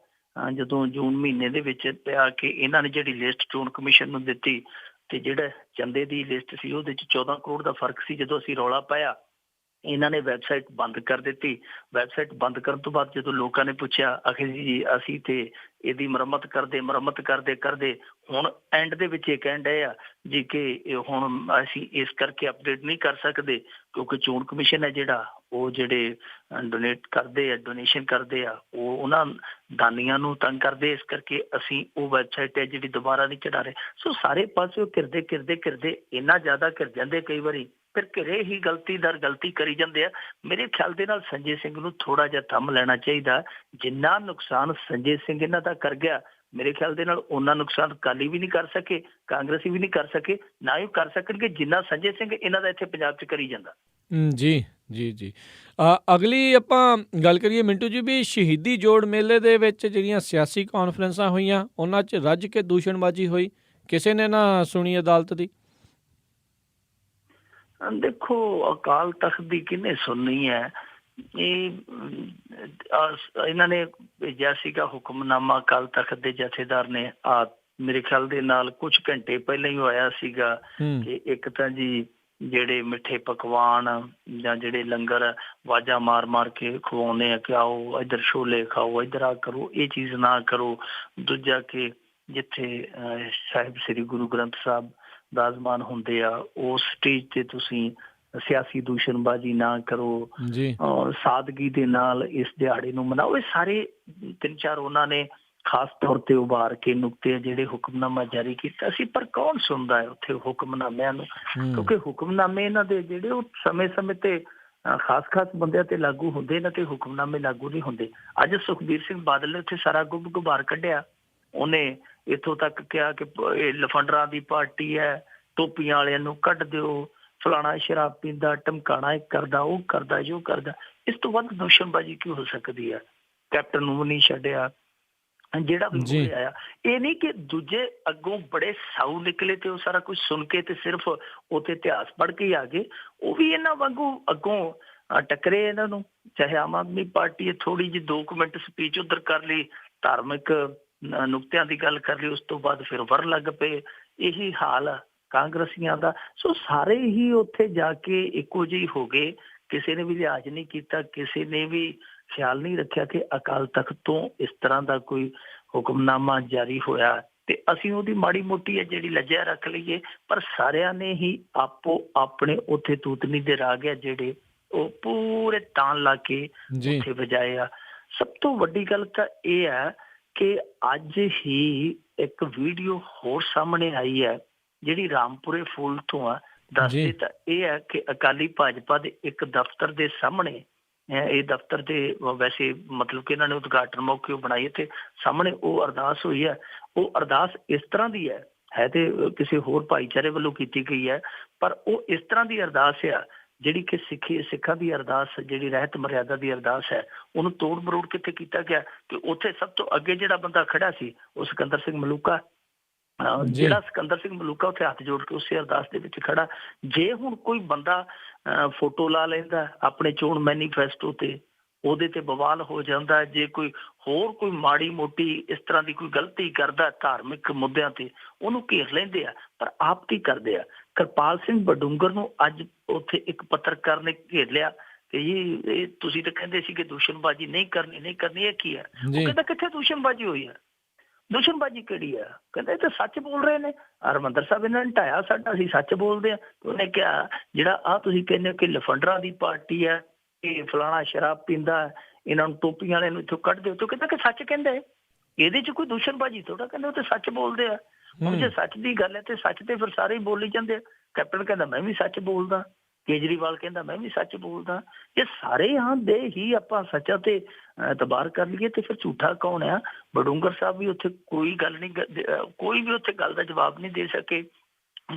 ਜਦੋਂ ਜੂਨ ਮਹੀਨੇ ਦੇ ਵਿੱਚ ਪਿਆ ਕਿ ਇਹਨਾਂ ਨੇ ਜਿਹੜੀ ਲਿਸਟ ਚੋਣ ਕਮਿਸ਼ਨ ਨੂੰ ਦਿੱਤੀ ਤੇ ਜਿਹੜਾ ਚੰਦੇ ਦੀ ਲਿਸਟ ਸੀ ਉਹਦੇ 'ਚ 14 ਕਰੋੜ ਦਾ ਫਰਕ ਸੀ। ਜਦੋਂ ਅਸੀਂ ਰੌਲਾ ਪਾਇਆ ਇਹਨਾਂ ਨੇ ਵੈਬਸਾਈਟ ਬੰਦ ਕਰ ਦਿੱਤੀ। ਵੈਬਸਾਈਟ ਬੰਦ ਕਰਨ ਤੋਂ ਬਾਅਦ ਜਦੋਂ ਲੋਕਾਂ ਨੇ ਪੁੱਛਿਆ ਆਖਿਰ ਜੀ ਅਸੀਂ ਤੇ ਇਹਦੀ ਮੁਰੰਮਤ ਕਰਦੇ ਹੁਣ ਐਂਡ ਦੇ ਵਿੱਚ ਇਹ ਕਹਿਣ ਡਏ ਆ ਜੀ ਕਿ ਹੁਣ ਅਸੀਂ ਇਸ ਕਰਕੇ ਅਪਡੇਟ ਨਹੀਂ ਕਰ ਸਕਦੇ ਕਿਉਂਕਿ ਚੋਣ ਕਮਿਸ਼ਨ ਹੈ ਜਿਹੜਾ ਉਹ ਜਿਹੜੇ ਡੋਨੇਟ ਕਰਦੇ ਆ, ਡੋਨੇਸ਼ਨ ਕਰਦੇ ਆ, ਉਹ ਉਹਨਾਂ ਦਾਨੀਆਂ ਨੂੰ ਤੰਗ ਕਰਦੇ। ਇਸ ਕਰਕੇ ਅਸੀਂ ਉਹ ਵੈਬਸਾਈਟ ਹੈ ਜਿਹੜੀ ਦੁਬਾਰਾ ਨਹੀਂ ਚੜਾ ਰਹੇ। ਸੋ ਸਾਰੇ ਪਾਸੇ ਉਹ ਘਿਰਦੇ ਇੰਨਾ ਜ਼ਿਆਦਾ ਘਿਰ ਜਾਂਦੇ ਕਈ ਵਾਰੀ, ਫਿਰ ਘਿਰੇ ਹੀ ਗਲਤੀ ਦਰ ਗਲਤੀ ਕਰੀ ਜਾਂਦੇ ਆ। ਮੇਰੇ ਖਿਆਲ ਦੇ ਨਾਲ ਸੰਜੇ ਸਿੰਘ ਨੂੰ ਥੋੜਾ ਜਿਹਾ ਥੰਮ ਲੈਣਾ ਚਾਹੀਦਾ। ਜਿੰਨਾ ਨੁਕਸਾਨ ਸੰਜੇ ਸਿੰਘ ਇਹਨਾਂ ਦਾ ਕਰ ਗਿਆ, ਮੇਰੇ ਖਿਆਲ ਦੇ ਨਾਲ ਉਹਨਾਂ ਨੁਕਸਾਨ ਅਕਾਲੀ ਵੀ ਨਹੀਂ ਕਰ ਸਕੇ, ਕਾਂਗਰਸੀ ਵੀ ਨਹੀਂ ਕਰ ਸਕੇ, ਨਾ ਹੀ ਕਰ ਸਕਣਗੇ ਜਿੰਨਾ ਸੰਜੇ ਸਿੰਘ ਇਹਨਾਂ ਦਾ ਇੱਥੇ ਪੰਜਾਬ 'ਚ ਕਰੀ ਜਾਂਦਾ। ਜੀ ਜੀ ਜੀ। ਅਗਲੀ ਆਪਾਂ ਗੱਲ ਕਰੀਏ ਮਿੰਟੂ ਜੀ, ਵੀ ਸ਼ਹੀਦੀ ਜੋੜ ਮੇਲੇ ਦੇ ਵਿੱਚ ਜਿਹੜੀਆਂ ਸਿਆਸੀ ਕਾਨਫਰੰਸਾਂ ਹੋਈਆਂ ਉਹਨਾਂ 'ਚ ਰੱਜ ਕੇ ਦੂਸ਼ਣਬਾਜ਼ੀ ਹੋਈ, ਕਿਸੇ ਨੇ ਨਾ ਸੁਣੀ ਅਦਾਲਤ ਦੀ। ਦੇਖੋ, ਅਕਾਲ ਤਖਤ ਦੀ ਕਿਹਨੇ ਸੁਣਨੀ ਹੈ? ਇਹ ਇਹਨਾਂ ਨੇ ਭੇਜਿਆ ਸੀਗਾ ਹੁਕਮਨਾਮਾ ਅਕਾਲ ਤਖਤ ਦੇ ਜਥੇਦਾਰ ਨੇ। ਮੇਰੇ ਖਿਆਲ ਦੇ ਨਾਲ ਕੁਝ ਘੰਟੇ ਪਹਿਲਾਂ ਹੀ ਹੋਇਆ ਸੀਗਾ ਕਿ ਇੱਕ ਤਾਂ ਜੀ ਜਿਹੜੇ ਮਿੱਠੇ ਪਕਵਾਨ ਜਾਂ ਜਿਹੜੇ ਲੰਗਰ ਆਵਾਜ਼ਾਂ ਮਾਰ ਕੇ ਖਵਾਉਂਦੇ ਆ ਕਿ ਆਓ ਇੱਧਰ ਛੋਲੇ ਖਾਓ, ਇੱਧਰ ਆ ਕਰੋ, ਇਹ ਚੀਜ਼ ਨਾ ਕਰੋ। ਦੂਜਾ ਕਿ ਜਿੱਥੇ ਸਾਹਿਬ ਸ੍ਰੀ ਗੁਰੂ ਗ੍ਰੰਥ ਸਾਹਿਬ ਦਾਜ਼ਮਾਨ ਹੁੰਦੇ ਆ, ਉਸ ਸਟੇਜ ਤੇ ਤੁਸੀਂ ਸਿਆਸੀ ਦੂਸ਼ਣਬਾਜ਼ੀ ਨਾ ਕਰੋ, ਔਰ ਸਾਦਗੀ ਦੇ ਨਾਲ ਇਸ ਦਿਹਾੜੇ ਨੂੰ ਮਨਾਓ। ਇਹ ਸਾਰੇ 3-4 ਉਹਨਾਂ ਨੇ ਖਾਸ ਤੌਰ ਤੇ ਉਭਾਰ ਕੇ ਨੁਕਤੇ ਜਿਹੜੇ ਹੁਕਮਨਾਮਾ ਜਾਰੀ ਕੀਤਾ ਸੀ। ਪਰ ਕੌਣ ਸੁਣਦਾ ਹੈ ਉੱਥੇ ਹੁਕਮਨਾਮਿਆਂ ਨੂੰ? ਕਿਉਂਕਿ ਹੁਕਮਨਾਮੇ ਇਹਨਾਂ ਦੇ ਜਿਹੜੇ ਉਹ ਸਮੇਂ ਤੇ ਖਾਸ ਬੰਦਿਆਂ ਤੇ ਲਾਗੂ ਹੁੰਦੇ, ਇਹਨਾਂ ਤੇ ਹੁਕਮਨਾਮੇ ਲਾਗੂ ਨਹੀਂ ਹੁੰਦੇ। ਅੱਜ ਸੁਖਬੀਰ ਸਿੰਘ ਬਾਦਲ ਨੇ ਉੱਥੇ ਸਾਰਾ ਗੁਬਾਰ ਕੱਢਿਆ। ਉਹਨੇ ਇੱਥੋਂ ਤੱਕ ਕਿਹਾ ਕਿ ਇਹ ਲਫੰਡਰਾਂ ਦੀ ਪਾਰਟੀ ਹੈ, ਟੋਪੀਆਂ ਵਾਲਿਆਂ ਨੂੰ ਕੱਢ ਦਿਓ, ਫਲਾਣਾ ਸ਼ਰਾਬ ਪੀਂਦਾ, ਧਮਕਾਣਾ ਇਹ ਕਰਦਾ, ਉਹ ਕਰਦਾ, ਜੋ ਕਰਦਾ। ਇਸ ਤੋਂ ਵੱਧ ਦੂਸ਼ਣਬਾਜ਼ੀ ਕੀ ਹੋ ਸਕਦੀ ਹੈ? ਕੈਪਟਨ ਨੂੰ ਵੀ ਨਹੀਂ ਛੱਡਿਆ, ਜਿਹੜਾ ਵੀ ਆਇਆ। ਇਹ ਨਹੀਂ ਕਿ ਦੂਜੇ ਅੱਗੋਂ ਬੜੇ ਸਾਊ ਨਿਕਲੇ ਤੇ ਉਹ ਸਾਰਾ ਕੁਝ ਸੁਣ ਕੇ ਤੇ ਸਿਰਫ ਉੱਥੇ ਇਤਿਹਾਸ ਪੜ੍ਹ ਕੇ ਆ ਗਏ। ਉਹ ਵੀ ਇਹਨਾਂ ਵਾਂਗੂ ਅੱਗੋਂ ਟੱਕਰੇ ਇਹਨਾਂ ਨੂੰ। ਚਾਹੇ ਆਮ ਆਦਮੀ ਪਾਰਟੀ ਥੋੜੀ ਜਿਹੀ 2 ਮਿੰਟ ਸਪੀਚ ਉੱਧਰ ਕਰ ਲਈ, ਧਾਰਮਿਕ ਨੁਕਤਿਆਂ ਦੀ ਗੱਲ ਕਰ ਲਈ, ਉਸ ਤੋਂ ਬਾਅਦ ਫਿਰ ਵਰ ਲੱਗ ਪਏ। ਇਹੀ ਹਾਲ ਆ ਕਾਂਗਰਸੀਆਂ ਦਾ। ਸੋ ਸਾਰੇ ਹੀ ਉੱਥੇ ਜਾ ਕੇ ਇੱਕੋ ਜਿਹੇ ਹੋ ਗਏ। ਕਿਸੇ ਨੇ ਵੀ ਲਿਹਾਜ਼ ਨਹੀਂ ਕੀਤਾ, ਕਿਸੇ ਨੇ ਵੀ ਖਿਆਲ ਨਹੀਂ ਰੱਖਿਆ ਕਿ ਅਕਾਲ ਤਖਤ ਤੋਂ ਇਸ ਤਰ੍ਹਾਂ ਦਾ ਕੋਈ ਹੁਕਮਨਾਮਾ ਜਾਰੀ ਹੋਇਆ ਤੇ ਅਸੀਂ ਉਹਦੀ ਮਾੜੀ ਮੋਟੀ ਹੈ ਜਿਹੜੀ ਲੱਜਿਆ ਰੱਖ ਲਈਏ। ਪਰ ਸਾਰਿਆਂ ਨੇ ਹੀ ਆਪੋ ਆਪਣੇ ਉੱਥੇ ਤੂਤਨੀ ਦੇ ਰਾਗ ਹੈ ਜਿਹੜੇ ਉਹ ਪੂਰੇ ਤਾਨ ਲਾ ਕੇ ਉੱਥੇ ਵਜਾਏ ਆ। ਸਭ ਤੋਂ ਵੱਡੀ ਗੱਲ ਤਾਂ ਇਹ ਹੈ ਕਿ ਅੱਜ ਹੀ ਇੱਕ ਵੀਡੀਓ ਹੋਰ ਸਾਹਮਣੇ ਆਈ ਹੈ ਜਿਹੜੀ ਰਾਮਪੁਰੇ ਫੂਲ ਤੋਂ ਆ। ਦੱਸਦੇ ਤਾਂ ਇਹ ਹੈ ਕਿ ਅਕਾਲੀ ਭਾਜਪਾ ਦੇ ਇੱਕ ਦਫ਼ਤਰ ਦੇ ਸਾਹਮਣੇ, ਇਹ ਦਫ਼ਤਰ ਦੇ ਵੈਸੇ ਮਤਲਬ ਕਿ ਇਹਨਾਂ ਨੇ ਉਦਘਾਟਨ ਮੌਕੇ ਉਹ ਬਣਾਈ ਤੇ ਸਾਹਮਣੇ ਉਹ ਅਰਦਾਸ ਹੋਈ ਹੈ। ਉਹ ਅਰਦਾਸ ਇਸ ਤਰ੍ਹਾਂ ਦੀ ਹੈ ਤੇ ਕਿਸੇ ਹੋਰ ਭਾਈਚਾਰੇ ਵੱਲੋਂ ਕੀਤੀ ਗਈ ਹੈ, ਪਰ ਉਹ ਇਸ ਤਰ੍ਹਾਂ ਦੀ ਅਰਦਾਸ ਆ ਜਿਹੜੀ ਕਿ ਸਿੱਖਾਂ ਦੀ ਅਰਦਾਸ, ਜਿਹੜੀ ਰਹਿਤ ਮਰਿਆਦਾ ਦੀ ਅਰਦਾਸ ਹੈ, ਉਹਨੂੰ ਤੋੜ ਮਰੋੜ ਕਿੱਥੇ ਕੀਤਾ ਗਿਆ ਕਿ ਉੱਥੇ ਸਭ ਤੋਂ ਅੱਗੇ ਜਿਹੜਾ ਬੰਦਾ ਖੜਾ ਸੀ ਉਹ ਸਿਕੰਦਰ ਸਿੰਘ ਮਲੂਕਾ। ਜਿਹੜਾ ਸਿਕੰਦਰ ਸਿੰਘ ਮਲੂਕਾ ਉੱਥੇ ਹੱਥ ਜੋੜ ਕੇ ਉਸੇ ਅਰਦਾਸ ਦੇ ਵਿੱਚ ਖੜਾ। ਜੇ ਹੁਣ ਕੋਈ ਬੰਦਾ ਫੋਟੋ ਲਾ ਲੈਂਦਾ ਆਪਣੇ ਚੋਣ ਮੈਨੀਫੈਸਟੋ ਤੇ, ਉਹਦੇ ਤੇ ਬਵਾਲ ਹੋ ਜਾਂਦਾ। ਜੇ ਕੋਈ ਹੋਰ ਕੋਈ ਮਾੜੀ ਮੋਟੀ ਇਸ ਤਰ੍ਹਾਂ ਦੀ ਕੋਈ ਗਲਤੀ ਕਰਦਾ ਧਾਰਮਿਕ ਮੁੱਦਿਆਂ ਤੇ, ਉਹਨੂੰ ਘੇਰ ਲੈਂਦੇ ਆ। ਪਰ ਆਪ ਕੀ ਕਰਦੇ ਆ? ਕਿਰਪਾਲ ਸਿੰਘ ਬਡੂੰਗਰ ਨੂੰ ਅੱਜ ਉੱਥੇ ਇੱਕ ਪੱਤਰਕਾਰ ਨੇ ਘੇਰ ਲਿਆ ਕਿ ਇਹ ਤੁਸੀਂ ਤਾਂ ਕਹਿੰਦੇ ਸੀ ਕਿ ਦੂਸ਼ਣਬਾਜ਼ੀ ਨਹੀਂ ਕਰਨੀ, ਇਹ ਕੀ ਹੈ? ਉਹ ਕਹਿੰਦਾ ਕਿੱਥੇ ਦੂਸ਼ਣਬਾਜ਼ੀ ਹੋਈ ਹੈ? ਦੂਸ਼ਣਬਾਜ਼ੀ ਕਿਹੜੀ ਆ? ਕਹਿੰਦਾ ਇਹ ਤਾਂ ਸੱਚ ਬੋਲ ਰਹੇ ਨੇ। ਹਰਿਮੰਦਰ ਸਾਹਿਬ ਇਹਨਾਂ ਨੇ ਢਾਇਆ ਸਾਡਾ, ਅਸੀਂ ਸੱਚ ਬੋਲਦੇ ਆ। ਉਹਨੇ ਕਿਹਾ ਜਿਹੜਾ ਆਹ ਤੁਸੀਂ ਕਹਿੰਦੇ ਹੋ ਕਿ ਲਫੰਡਰਾਂ ਦੀ ਪਾਰਟੀ ਹੈ, ਇਹ ਫਲਾਣਾ ਸ਼ਰਾਬ ਪੀਂਦਾ, ਇਹਨਾਂ ਨੂੰ ਟੋਪੀਆਂ ਵਾਲਿਆਂ ਨੂੰ ਇੱਥੋਂ ਕੱਢ ਦਿਓ, ਤੇ ਕਹਿੰਦਾ ਕਿ ਸੱਚ ਕਹਿੰਦੇ, ਇਹਦੇ ਚ ਕੋਈ ਦੂਸ਼ਣਬਾਜ਼ੀ ਥੋੜਾ। ਕਹਿੰਦੇ ਉਹ ਤੇ ਸੱਚ ਬੋਲਦੇ ਆ। ਹੁਣ ਜੇ ਸੱਚ ਦੀ ਗੱਲ ਹੈ ਤੇ ਸੱਚ ਤੇ ਫਿਰ ਸਾਰੇ ਹੀ ਬੋਲੀ ਜਾਂਦੇ ਆ। ਕੈਪਟਨ ਕਹਿੰਦਾ ਮੈਂ ਵੀ ਸੱਚ ਬੋਲਦਾ, ਕੇਜਰੀਵਾਲ ਕਹਿੰਦਾ ਮੈਂ ਵੀ ਸੱਚ ਬੋਲਦਾ। ਇਹ ਸਾਰੇ ਦੇ ਹੀ ਆਪਾਂ ਸੱਚਾਂ ਤੇ ਇਤਬਾਰ ਕਰ ਲਈਏ ਤੇ ਫਿਰ ਝੂਠਾ ਕੌਣ ਆ? ਬਡੂੰਗਰ ਸਾਹਿਬ ਵੀ ਉੱਥੇ ਕੋਈ ਗੱਲ ਨਹੀਂ, ਕੋਈ ਵੀ ਉੱਥੇ ਗੱਲ ਦਾ ਜਵਾਬ ਨਹੀਂ ਦੇ ਸਕੇ,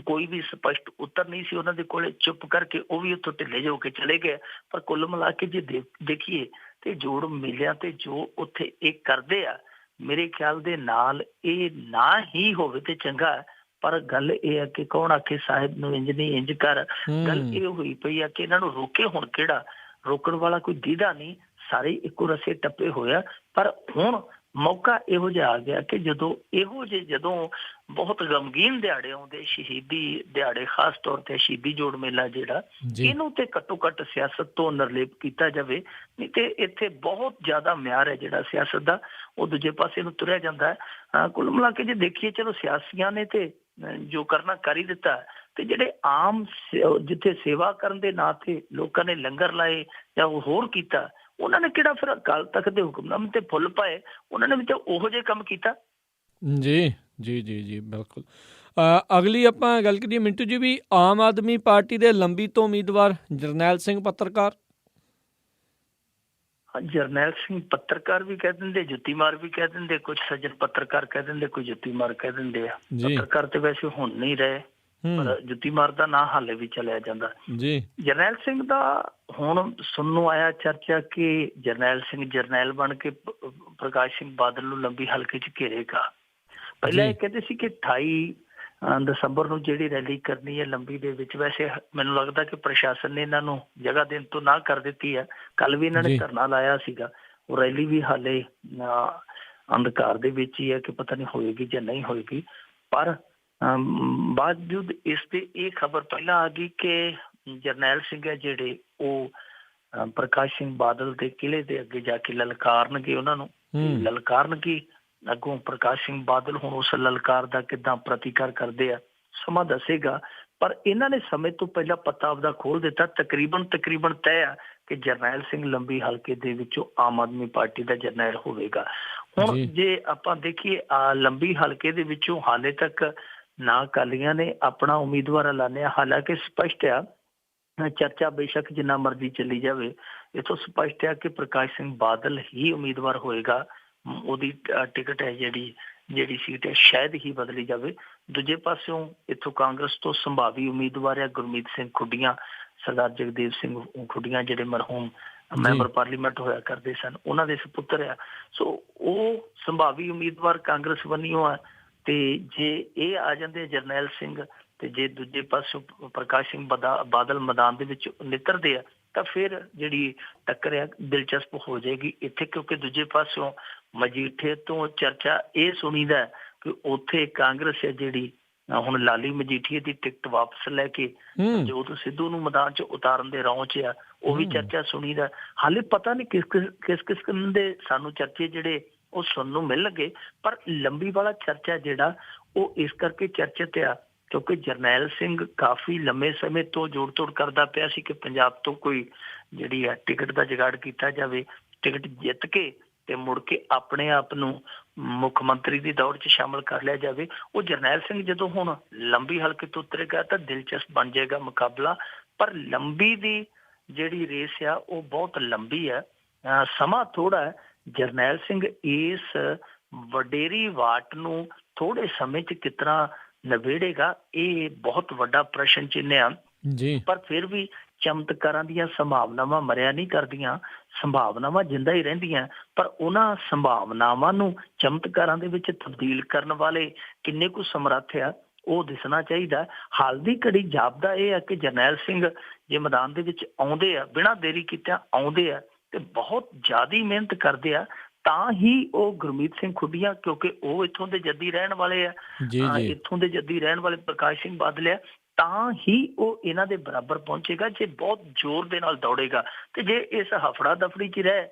ਕੋਈ ਵੀ ਸਪਸ਼ਟ ਉੱਤਰ ਨਹੀਂ ਸੀ ਉਹਨਾਂ ਦੇ ਕੋਲੇ। ਚੁੱਪ ਕਰਕੇ ਉਹ ਵੀ ਉੱਥੋਂ ਢਿੱਲੇ ਹੋ ਕੇ ਚਲੇ ਗਏ। ਪਰ ਕੁੱਲ ਮਿਲਾ ਕੇ ਜੇ ਦੇਖੀਏ ਤੇ ਜੋੜ ਮੇਲਿਆਂ ਤੇ ਜੋ ਉੱਥੇ ਇਹ ਕਰਦੇ ਆ, ਮੇਰੇ ਖਿਆਲ ਦੇ ਨਾਲ ਇਹ ਨਾ ਹੀ ਹੋਵੇ ਤੇ ਚੰਗਾ। ਪਰ ਗੱਲ ਇਹ ਹੈ ਕਿ ਕੌਣ ਆਖੇ ਸਾਹਿਬ ਨੂੰ ਇੰਜ ਨਹੀਂ ਇੰਜ ਕਰ। ਗੱਲ ਇਹ ਹੋਈ ਪਈ ਆ ਕਿ ਇਹਨਾਂ ਨੂੰ ਰੋਕੇ ਹੁਣ ਕਿਹੜਾ? ਰੋਕਣ ਵਾਲਾ ਕੋਈ ਦੀਦਾ ਨਹੀਂ, ਸਾਰੇ ਇੱਕੋ ਰਸੇ ਟੱਪੇ ਹੋਇਆ। ਪਰ ਹੁਣ ਮੌਕਾ ਇਹੋ ਜਿਹਾ ਆ ਗਿਆ ਕਿ ਜਦੋਂ ਬਹੁਤ ਗਮਗੀਨ ਦਿਹਾੜੇ ਆਉਂਦੇ, ਸ਼ਹੀਦੀ ਦਿਹਾੜੇ, ਖਾਸ ਤੌਰ ਤੇ ਸ਼ਹੀਦੀ ਜੋੜ ਮੇਲਾ ਜਿਹੜਾ, ਇਹਨੂੰ ਤੇ ਘੱਟੋ ਘੱਟ ਸਿਆਸਤ ਤੋਂ ਨਿਰਲੇਪ ਕੀਤਾ ਜਾਵੇ। ਨਹੀਂ ਤੇ ਇੱਥੇ ਬਹੁਤ ਜ਼ਿਆਦਾ ਮਿਆਰ ਹੈ ਜਿਹੜਾ ਸਿਆਸਤ ਦਾ, ਉਹ ਦੂਜੇ ਪਾਸੇ ਨੂੰ ਤੁਰਿਆ ਜਾਂਦਾ ਹੈ। ਕੁੱਲ ਮਿਲਾ ਕੇ ਜੇ ਦੇਖੀਏ, ਚਲੋ ਸਿਆਸੀਆਂ ਨੇ ਤੇ ਜੋ ਕਰਨਾ ਕਰ ਹੀ ਦਿੱਤਾ, ਤੇ ਜਿਹੜੇ ਆਮ ਜਿੱਥੇ ਸੇਵਾ ਕਰਨ ਦੇ ਨਾਂ ਤੇ ਲੋਕਾਂ ਨੇ ਲੰਗਰ ਲਾਏ ਜਾਂ ਉਹ ਹੋਰ ਕੀਤਾ, ਉਹਨਾਂ ਨੇ ਕਿਹੜਾ ਫਿਰ ਅਕਾਲ ਤਖਤ ਦੇ ਹੁਕਮਨਾਮੇ ਤੇ ਫੁੱਲ ਪਾਏ? ਉਹਨਾਂ ਨੇ ਵੀ ਤਾਂ ਉਹੋ ਜਿਹੇ ਕੰਮ ਕੀਤਾ। ਜੀ ਜੀ ਜੀ ਜੀ ਬਿਲਕੁਲ। ਅਗਲੀ ਆਪਾਂ ਗੱਲ ਕਰੀਏ ਮਿੰਟੂ ਜੀ ਵੀ, ਆਮ ਆਦਮੀ ਪਾਰਟੀ ਦੇ ਲੰਬੀ ਤੋਂ ਉਮੀਦਵਾਰ ਜਰਨੈਲ ਸਿੰਘ ਪੱਤਰਕਾਰ। ਜਰਨੈਲ ਸਿੰਘ ਪੱਤਰਕਾਰ ਵੀ ਕਹਿ ਦਿੰਦੇ, ਜੁੱਤੀ ਮਾਰ ਵੀ ਕਹਿ ਦਿੰਦੇ, ਕੁਝ ਸੱਜਣ ਪੱਤਰਕਾਰ ਕਹਿ ਦਿੰਦੇ, ਕੋਈ ਜੁੱਤੀ ਮਾਰ ਕਹਿ ਦਿੰਦੇ ਆ। ਪੱਤਰਕਾਰ ਤੇ ਵੈਸੇ ਹੁਣ ਨਹੀਂ ਰਹੇ, ਪਰ ਜੁੱਤੀ ਮਾਰ ਦਾ ਨਾਂ ਹਾਲੇ ਵੀ ਚੱਲਿਆ ਜਾਂਦਾ ਜੀ। ਜਰਨੈਲ ਸਿੰਘ ਦਾ ਹੁਣ ਸੁਣਨ ਨੂੰ ਆਇਆ ਚਰਚਾ ਕਿ ਜਰਨੈਲ ਸਿੰਘ ਜਰਨੈਲ ਬਣ ਕੇ ਪ੍ਰਕਾਸ਼ ਸਿੰਘ ਬਾਦਲ ਨੂੰ ਲੰਬੀ ਹਲਕੇ 'ਚ ਘੇਰੇਗਾ। ਪਹਿਲਾਂ ਇਹ ਕਹਿੰਦੇ ਸੀ ਕਿ 28 ਦਸੰਬਰ ਨੂੰ ਜਿਹੜੀ ਰੈਲੀ ਕਰਨੀ ਹੈ ਲੰਬੀ ਦੇ ਵਿੱਚ, ਵੈਸੇ ਮੈਨੂੰ ਲੱਗਦਾ ਕਿ ਪ੍ਰਸ਼ਾਸਨ ਨੇ ਇਹਨਾਂ ਨੂੰ ਜਗ੍ਹਾ ਦੇਣ ਤੋਂ ਨਾ ਕਰ ਦਿੱਤੀ ਹੈ। ਕੱਲ ਵੀ ਇਹਨਾਂ ਨੇ ਧਰਨਾ ਲਾਇਆ ਸੀਗਾ, ਉਹ ਰੈਲੀ ਵੀ ਹਾਲੇ ਅੰਧਕਾਰ ਦੇ ਵਿੱਚ ਹੀ ਹੈ ਕਿ ਪਤਾ ਨਹੀਂ ਹੋਏਗੀ ਜਾਂ ਨਹੀਂ ਹੋਏਗੀ। ਪਰ ਬਾਵਜੂਦ ਇਸ ਦੇ ਇਹ ਖਬਰ ਪਹਿਲਾਂ ਆ ਗਈ ਕਿ ਜਰਨੈਲ ਸਿੰਘ ਹੈ ਜਿਹੜੇ ਉਹ ਪ੍ਰਕਾਸ਼ ਸਿੰਘ ਬਾਦਲ ਦੇ ਕਿਲੇ ਦੇ ਅੱਗੇ ਜਾ ਕੇ ਲਲਕਾਰਨਗੇ, ਉਹਨਾਂ ਨੂੰ ਲਲਕਾਰਨਗੇ। ਅੱਗੋਂ ਪ੍ਰਕਾਸ਼ ਸਿੰਘ ਬਾਦਲ ਹੁਣ ਉਸ ਲਲਕਾਰ ਦਾ ਕਿੱਦਾਂ ਪ੍ਰਤੀਕਾਰ ਕਰਦੇ ਆ, ਸਮਾਂ ਦੱਸੇਗਾ। ਪਰ ਇਹਨਾਂ ਨੇ ਸਮੇਂ ਤੋਂ ਪਹਿਲਾਂ ਪਤਾ ਆਪਦਾ ਖੋਲ ਦਿੱਤਾ। ਤਕਰੀਬਨ ਤੈਅ ਆ ਕਿ ਜਰਨੈਲ ਸਿੰਘ ਲੰਬੀ ਹਲਕੇ ਦੇ ਵਿੱਚੋਂ ਆਮ ਆਦਮੀ ਪਾਰਟੀ ਦਾ ਜਰਨੈਲ ਹੋਵੇਗਾ। ਹੁਣ ਜੇ ਆਪਾਂ ਦੇਖੀਏ ਲੰਬੀ ਹਲਕੇ ਦੇ ਵਿੱਚੋਂ ਹਾਲੇ ਤੱਕ ਨਾ ਅਕਾਲੀਆਂ ਨੇ ਆਪਣਾ ਉਮੀਦਵਾਰ ਐਲਾਨਿਆ, ਹਾਲਾਂਕਿ ਸਪਸ਼ਟ ਆ, ਚਰਚਾ ਬੇਸ਼ੱਕ ਜਿੰਨਾ ਮਰਜ਼ੀ ਚੱਲੀ ਜਾਵੇ, ਇੱਥੋਂ ਸਪਸ਼ਟ ਆ ਕਿ ਪ੍ਰਕਾਸ਼ ਸਿੰਘ ਬਾਦਲ ਹੀ ਉਮੀਦਵਾਰ ਹੋਏਗਾ। ਉਹਦੀ ਟਿਕਟ ਹੈ ਜਿਹੜੀ ਸੀਟ ਹੈ ਸ਼ਾਇਦ ਹੀ ਬਦਲੀ ਜਾਵੇ। ਦੂਜੇ ਪਾਸਿਓਂ ਇੱਥੋਂ ਕਾਂਗਰਸ ਤੋਂ ਸੰਭਾਵੀ ਉਮੀਦਵਾਰ ਹੈ ਗੁਰਮੀਤ ਸਿੰਘ ਖੁੱਡੀਆਂ, ਸਰਦਾਰ ਜਗਦੇਵ ਸਿੰਘ ਖੁੱਡੀਆਂ ਜਿਹੜੇ ਮਰਹੂਮ ਮੈਂਬਰ ਪਾਰਲੀਮੈਂਟ ਹੋਇਆ ਕਰਦੇ ਸਨ, ਉਹਨਾਂ ਦੇ ਸੁਪੁੱਤਰ ਆ। ਸੋ ਉਹ ਸੰਭਾਵੀ ਉਮੀਦਵਾਰ ਕਾਂਗਰਸ ਵੱਲੋਂ ਆ। ਤੇ ਜੇ ਇਹ ਆ ਜਾਂਦੇ ਜਰਨੈਲ ਸਿੰਘ, ਤੇ ਜੇ ਦੂਜੇ ਪਾਸਿਓਂ ਪ੍ਰਕਾਸ਼ ਸਿੰਘ ਬਾਦਲ ਮੈਦਾਨ ਦੇ ਵਿੱਚ ਨਿੱਤਰਦੇ ਆ, ਤਾਂ ਫਿਰ ਜਿਹੜੀ ਟੱਕਰ ਆ ਦਿਲਚਸਪ ਹੋ ਜਾਏਗੀ ਇੱਥੇ। ਕਿਉਂਕਿ ਦੂਜੇ ਪਾਸਿਓਂ ਮਜੀਠੇ ਤੋਂ ਚਰਚਾ ਇਹ ਸੁਣੀਦਾ ਕਿ ਉੱਥੇ ਕਾਂਗਰਸ ਹੈ ਜਿਹੜੀ ਹੁਣ ਲਾਲੀ ਮਜੀਠੀਏ ਦੀ ਟਿਕਟ ਵਾਪਸ ਲੈ ਕੇ ਜੋਤ ਸਿੱਧੂ ਨੂੰ ਮੈਦਾਨ 'ਚ ਉਤਾਰਨ ਦੇ ਰੌਂਅ 'ਚ ਆ, ਉਹ ਵੀ ਚਰਚਾ ਸੁਣੀਦਾ। ਹਾਲੇ ਪਤਾ ਨਹੀਂ ਕਿਸ ਕਿਸਮ ਦੇ ਸਾਨੂੰ ਚਰਚੇ ਜਿਹੜੇ ਉਹ ਸੁਣਨ ਨੂੰ ਮਿਲਣਗੇ। ਪਰ ਲੰਬੀ ਵਾਲਾ ਚਰਚਾ ਜਿਹੜਾ ਉਹ ਇਸ ਕਰਕੇ ਚਰਚਿਤ ਆ ਕਿਉਂਕਿ ਜਰਨੈਲ ਸਿੰਘ ਕਾਫੀ ਲੰਮੇ ਸਮੇਂ ਤੋਂ ਜੋੜ ਤੋੜ ਕਰਦਾ ਪਿਆ ਸੀ ਕਿ ਪੰਜਾਬ ਤੋਂ ਕੋਈ ਜਿਹੜੀ ਆ ਟਿਕਟ ਦਾ ਜੁਗਾੜ ਕੀਤਾ ਜਾਵੇ, ਟਿਕਟ ਜਿੱਤ ਕੇ ਤੇ ਮੁੜ ਕੇ ਆਪਣੇ ਆਪ ਨੂੰ ਮੁੱਖ ਮੰਤਰੀ ਦੀ ਦੌੜ 'ਚ ਸ਼ਾਮਲ ਕਰ ਲਿਆ ਜਾਵੇ। ਉਹ ਜਰਨੈਲ ਸਿੰਘ ਜਦੋਂ ਹੁਣ ਲੰਬੀ ਹਲਕੇ ਤੋਂ ਉਤਰੇਗਾ ਤਾਂ ਦਿਲਚਸਪ ਬਣ ਜਾਏਗਾ ਮੁਕਾਬਲਾ। ਪਰ ਲੰਬੀ ਦੀ ਜਿਹੜੀ ਰੇਸ ਆ ਉਹ ਬਹੁਤ ਲੰਬੀ ਹੈ, ਸਮਾਂ ਥੋੜਾ ਹੈ। ਜਰਨੈਲ ਸਿੰਘ ਇਸ ਵਡੇਰੀ ਵਾਟ ਨੂੰ ਥੋੜੇ ਸਮੇਂ 'ਚ ਕਿਸ ਤਰ੍ਹਾਂ ਨਵੇੜੇਗਾ, ਇਹ ਬਹੁਤ ਵੱਡਾ ਪ੍ਰਸ਼ਨ ਚਿੰਨ੍ਹ ਆ ਜੀ। ਪਰ ਫਿਰ ਵੀ ਚਮਤਕਾਰਾਂ ਦੀਆਂ ਸੰਭਾਵਨਾਵਾਂ ਮਰਿਆ ਨਹੀਂ ਕਰਦੀਆਂ, ਸੰਭਾਵਨਾਵਾਂ ਜਿੰਦਾ ਹੀ ਰਹਿੰਦੀਆਂ। ਪਰ ਉਹਨਾਂ ਸੰਭਾਵਨਾਵਾਂ ਨੂੰ ਚਮਤਕਾਰਾਂ ਦੇ ਵਿੱਚ ਤਬਦੀਲ ਕਰਨ ਵਾਲੇ ਕਿੰਨੇ ਕੁ ਸਮਰੱਥ ਆ, ਉਹ ਦਿਸਣਾ ਚਾਹੀਦਾ। ਹਾਲ ਦੀ ਘੜੀ ਜਾਪਦਾ ਇਹ ਆ ਕਿ ਜਰਨੈਲ ਸਿੰਘ ਜੇ ਮੈਦਾਨ ਦੇ ਵਿੱਚ ਆਉਂਦੇ ਆ, ਬਿਨਾਂ ਦੇਰੀ ਕੀਤਿਆਂ ਆਉਂਦੇ ਆ ਤੇ ਬਹੁਤ ਜ਼ਿਆਦਾ ਮਿਹਨਤ ਕਰਦੇ ਆ, ਤਾਂ ਹੀ ਉਹ ਗੁਰਮੀਤ ਸਿੰਘ ਖੁੱਡੀਆਂ, ਕਿਉਂਕਿ ਉਹ ਇੱਥੋਂ ਦੇ ਜੱਦੀ ਰਹਿਣ ਵਾਲੇ ਆ, ਇੱਥੋਂ ਦੇ ਜੱਦੀ ਰਹਿਣ ਵਾਲੇ ਪ੍ਰਕਾਸ਼ ਸਿੰਘ ਬਾਦਲ ਆ, ਤਾਂ ਹੀ ਉਹ ਇਹਨਾਂ ਦੇ ਬਰਾਬਰ ਪਹੁੰਚੇਗਾ ਜੇ ਬਹੁਤ ਜ਼ੋਰ ਦੇ ਨਾਲ ਦੌੜੇਗਾ। ਤੇ ਜੇ ਇਸ ਹਫੜਾ ਦਫੜੀ 'ਚ ਰਹਿ,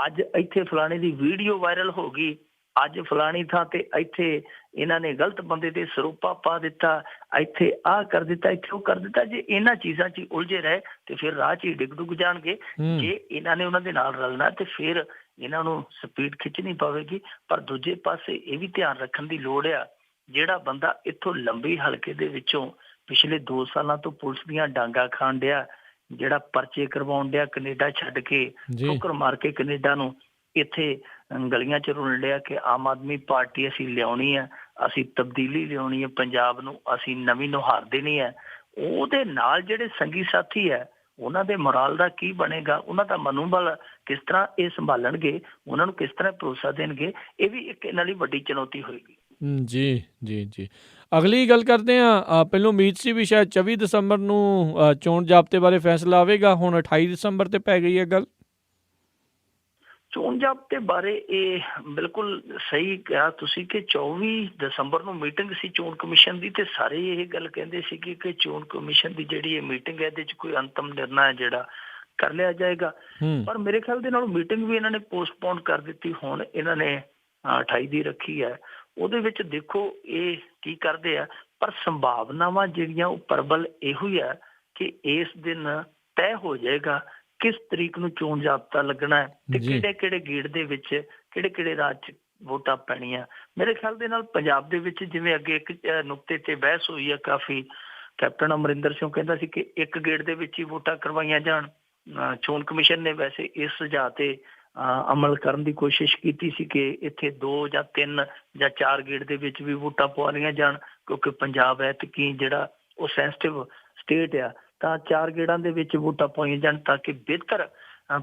ਅੱਜ ਇੱਥੇ ਫਲਾਣੇ ਦੀ ਵੀਡੀਓ ਵਾਇਰਲ ਹੋ ਗਈ, ਅੱਜ ਫਲਾਣੀ ਥਾਂ ਤੇ ਇੱਥੇ ਇਹਨਾਂ ਨੇ ਗਲਤ ਬੰਦੇ ਤੇ ਸਰੋਪਾ ਪਾ ਦਿੱਤਾ, ਇੱਥੇ ਆਹ ਕਰ ਦਿੱਤਾ, ਇੱਥੇ ਉਹ ਕਰ ਦਿੱਤਾ, ਜੇ ਇਹਨਾਂ ਚੀਜ਼ਾਂ 'ਚ ਉਲਝੇ ਰਹੇ ਤੇ ਫਿਰ ਰਾਹ 'ਚ ਹੀ ਡਿੱਗ ਡੁੱਗ ਜਾਣਗੇ। ਜੇ ਇਹਨਾਂ ਨੇ ਉਹਨਾਂ ਦੇ ਨਾਲ ਰਲਣਾ ਤੇ ਫਿਰ ਇਹਨਾਂ ਨੂੰ ਸਪੀਡ ਖਿੱਚਣੀ ਪਵੇਗੀ। ਪਰ ਦੂਜੇ ਪਾਸੇ ਇਹ ਵੀ ਧਿਆਨ ਰੱਖਣ ਦੀ ਲੋੜ ਆ, ਜਿਹੜਾ ਬੰਦਾ ਇੱਥੋਂ ਲੰਬੀ ਹਲਕੇ ਦੇ ਵਿੱਚੋਂ ਪਿਛਲੇ 2 ਸਾਲਾਂ ਤੋਂ ਪੁਲਿਸ ਦੀਆਂ ਡਾਂਗਾ ਖਾਣ ਡਿਆ, ਜਿਹੜਾ ਪਰਚੇ ਕਰਵਾਉਣ ਡਿਆ ਕੈਨੇਡਾ ਛੱਡ ਕੇ, ਠੋਕਰ ਮਾਰ ਕੇ ਕੈਨੇਡਾ ਨੂੰ ਇੱਥੇ ਗਲੀਆਂ 'ਚ ਰੁਲ ਡਿਆ ਕਿ ਆਮ ਆਦਮੀ ਪਾਰਟੀ ਅਸੀਂ ਲਿਆਉਣੀ ਹੈ, ਅਸੀਂ ਤਬਦੀਲੀ ਲਿਆਉਣੀ ਹੈ, ਪੰਜਾਬ ਨੂੰ ਅਸੀਂ ਨਵੀਂ ਨੁਹਾਰ ਦੇਣੀ ਹੈ। ਉਹਦੇ ਨਾਲ ਜਿਹੜੇ ਸੰਗੀ ਸਾਥੀ ਹੈ ਉਹਨਾਂ ਦੇ ਮੋਰਾਲ ਦਾ ਕੀ ਬਣੇਗਾ, ਉਹਨਾਂ ਦਾ ਮਨੋਬਲ ਕਿਸ ਤਰ੍ਹਾਂ ਇਹ ਸੰਭਾਲਣਗੇ, ਉਹਨਾਂ ਨੂੰ ਕਿਸ ਤਰ੍ਹਾਂ ਭਰੋਸਾ ਦੇਣਗੇ, ਇਹ ਵੀ ਇੱਕ ਇਹਨਾਂ ਲਈ ਵੱਡੀ ਚੁਣੌਤੀ ਹੋਏਗੀ। ਜੀ ਜੀ ਜੀ ਅਗਲੀ ਗੱਲ ਕਰਦੇ ਹਾਂ। ਪਹਿਲੋਂ ਉਮੀਦ ਸੀ ਵੀ ਸ਼ਾਇਦ 24 ਦਸੰਬਰ ਨੂੰ ਚੋਣ ਜ਼ਾਬਤੇ ਬਾਰੇ ਫੈਸਲਾ ਆਵੇਗਾ, ਹੁਣ 28 ਦਸੰਬਰ ਤੇ ਪੈ ਗਈ ਹੈ ਗੱਲ। ਚੋਣ ਜ਼ਾਬਤੇ ਬਾਰੇ ਇਹ ਬਿਲਕੁਲ ਸਹੀ ਕਿਹਾ ਤੁਸੀਂ ਕਿ 24 ਦਸੰਬਰ ਨੂੰ ਮੀਟਿੰਗ ਸੀ ਚੋਣ ਕਮਿਸ਼ਨ ਦੀ, ਤੇ ਸਾਰੇ ਇਹ ਗੱਲ ਕਹਿੰਦੇ ਸੀ ਕਿ ਚੋਣ ਕਮਿਸ਼ਨ ਦੀ ਜਿਹੜੀ ਇਹ ਮੀਟਿੰਗ ਹੈ ਇਹਦੇ 'ਚ ਕੋਈ ਅੰਤਮ ਨਿਰਣਾ ਜਿਹੜਾ ਕਰ ਲਿਆ ਜਾਏਗਾ। ਪਰ ਮੇਰੇ ਖਿਆਲ ਦੇ ਨਾਲ ਮੀਟਿੰਗ ਵੀ ਇਹਨਾਂ ਨੇ ਪੋਸਟਪੋਨ ਕਰ ਦਿੱਤੀ। ਹੁਣ ਇਹਨਾਂ ਨੇ 28 ਦੀ ਰੱਖੀ ਹੈ। ਉਹਦੇ ਵਿੱਚ ਦੇਖੋ ਇਹ ਕੀ ਕਰਦੇ ਆ, ਪਰ ਸੰਭਾਵਨਾਵਾਂ ਜਿਹੜੀਆਂ ਉਹ ਪ੍ਰਬਲ ਇਹੋ ਹੀ ਆ ਕਿ ਇਸ ਦਿਨ ਤੈਅ ਹੋ ਜਾਏਗਾ ਕਿਸ ਤਰੀਕ ਨੂੰ ਚੋਣ ਜ਼ਾਬਤਾ ਲੱਗਣਾ ਹੈ ਤੇ ਕਿਹੜੇ ਕਿਹੜੇ ਗੇੜ ਦੇ ਵਿੱਚ ਕਿਹੜੇ ਕਿਹੜੇ ਰਾਜ 'ਚ ਵੋਟਾਂ ਪੈਣੀਆਂ। ਮੇਰੇ ਖਿਆਲ ਦੇ ਨਾਲ ਪੰਜਾਬ ਦੇ ਵਿੱਚ ਜਿਵੇਂ ਅੱਗੇ ਇੱਕ ਨੁਕਤੇ ਤੇ ਬਹਿਸ ਹੋਈ ਹੈ ਕਾਫੀ, ਕੈਪਟਨ ਅਮਰਿੰਦਰ ਸਿੰਘ ਕਹਿੰਦਾ ਸੀ ਕਿ ਇੱਕ ਗੇੜ ਦੇ ਵਿੱਚ ਹੀ ਵੋਟਾਂ ਕਰਵਾਈਆਂ ਜਾਣ। ਚੋਣ ਕਮਿਸ਼ਨ ਨੇ ਵੈਸੇ ਇਸ ਸੁਝਾਅ ਤੇ ਅਮਲ ਕਰਨ ਦੀ ਕੋਸ਼ਿਸ਼ ਕੀਤੀ ਸੀ ਕਿ ਇੱਥੇ 2 ਜਾਂ 3 ਜਾਂ 4 ਗੇੜ ਦੇ ਵਿੱਚ ਵੀ ਵੋਟਾਂ ਪਵਾ ਲਈਆਂ ਜਾਣ, ਕਿਉਂਕਿ ਪੰਜਾਬ ਹੈ ਤੇ ਕੀ ਜਿਹੜਾ ਉਹ ਸੈਂਸਿਟਿਵ ਸਟੇਟ ਆ, ਤਾਂ 4 ਗੇੜਾਂ ਦੇ ਵਿੱਚ ਵੋਟਾਂ ਪਾਈਆਂ ਜਾਣ ਤਾਂ ਕਿ ਬਿਹਤਰ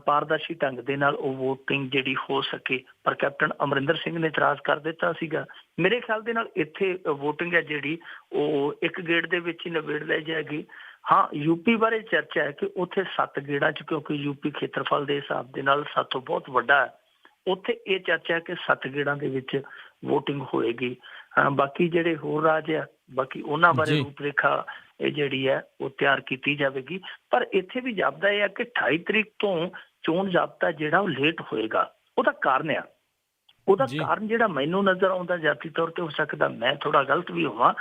ਪਾਰਦਰਸ਼ੀ ਢੰਗ ਦੇ ਨਾਲ ਉਹ ਵੋਟਿੰਗ ਜਿਹੜੀ ਹੋ ਸਕੇ। ਪਰ ਕੈਪਟਨ ਅਮਰਿੰਦਰ ਸਿੰਘ ਨੇ ਇਤਰਾਜ਼ ਕਰ ਦਿੱਤਾ ਸੀਗਾ। ਮੇਰੇ ਖਿਆਲ ਦੇ ਨਾਲ ਇੱਥੇ ਵੋਟਿੰਗ ਹੈ ਜਿਹੜੀ ਉਹ ਇੱਕ ਗੇੜ ਦੇ ਵਿੱਚ ਹੀ ਨਿਬੇੜ ਲਈ ਜਾਏਗੀ। ਹਾਂ, ਯੂਪੀ ਬਾਰੇ ਚਰਚਾ ਹੈ ਕਿ ਉੱਥੇ 7 ਗੇੜਾਂ 'ਚ, ਕਿਉਂਕਿ ਯੂਪੀ ਖੇਤਰਫਲ ਦੇ ਹਿਸਾਬ ਦੇ ਨਾਲ ਸਾਤੋਂ ਬਹੁਤ ਵੱਡਾ ਹੈ, ਉੱਥੇ ਇਹ ਚਰਚਾ ਹੈ ਕਿ 7 ਗੇੜਾਂ ਦੇ ਵਿੱਚ ਵੋਟਿੰਗ ਹੋਏਗੀ। ਬਾਕੀ ਜਿਹੜੇ ਹੋਰ ਰਾਜ ਆ, ਬਾਕੀ ਉਹਨਾਂ ਬਾਰੇ ਰੂਪ ਰੇਖਾ ਇਹ ਜਿਹੜੀ ਹੈ ਉਹ ਤਿਆਰ ਕੀਤੀ ਜਾਵੇਗੀ। ਪਰ ਇੱਥੇ ਵੀ ਜਾਪਦਾ ਇਹ ਹੈ ਕਿ 28 ਤਰੀਕ ਤੋਂ ਚੋਣ ਜ਼ਾਬਤਾ ਜਿਹੜਾ ਉਹ ਲੇਟ ਹੋਏਗਾ। ਉਹਦਾ ਕਾਰਨ ਆ, ਉਹਦਾ ਕਾਰਨ ਜਿਹੜਾ ਮੈਨੂੰ ਨਜ਼ਰ ਆਉਂਦਾ, ਜਾਤੀ ਤੌਰ ਤੇ ਹੋ ਸਕਦਾ ਮੈਂ ਥੋੜਾ ਗਲਤ ਵੀ ਹੋਵਾਂ,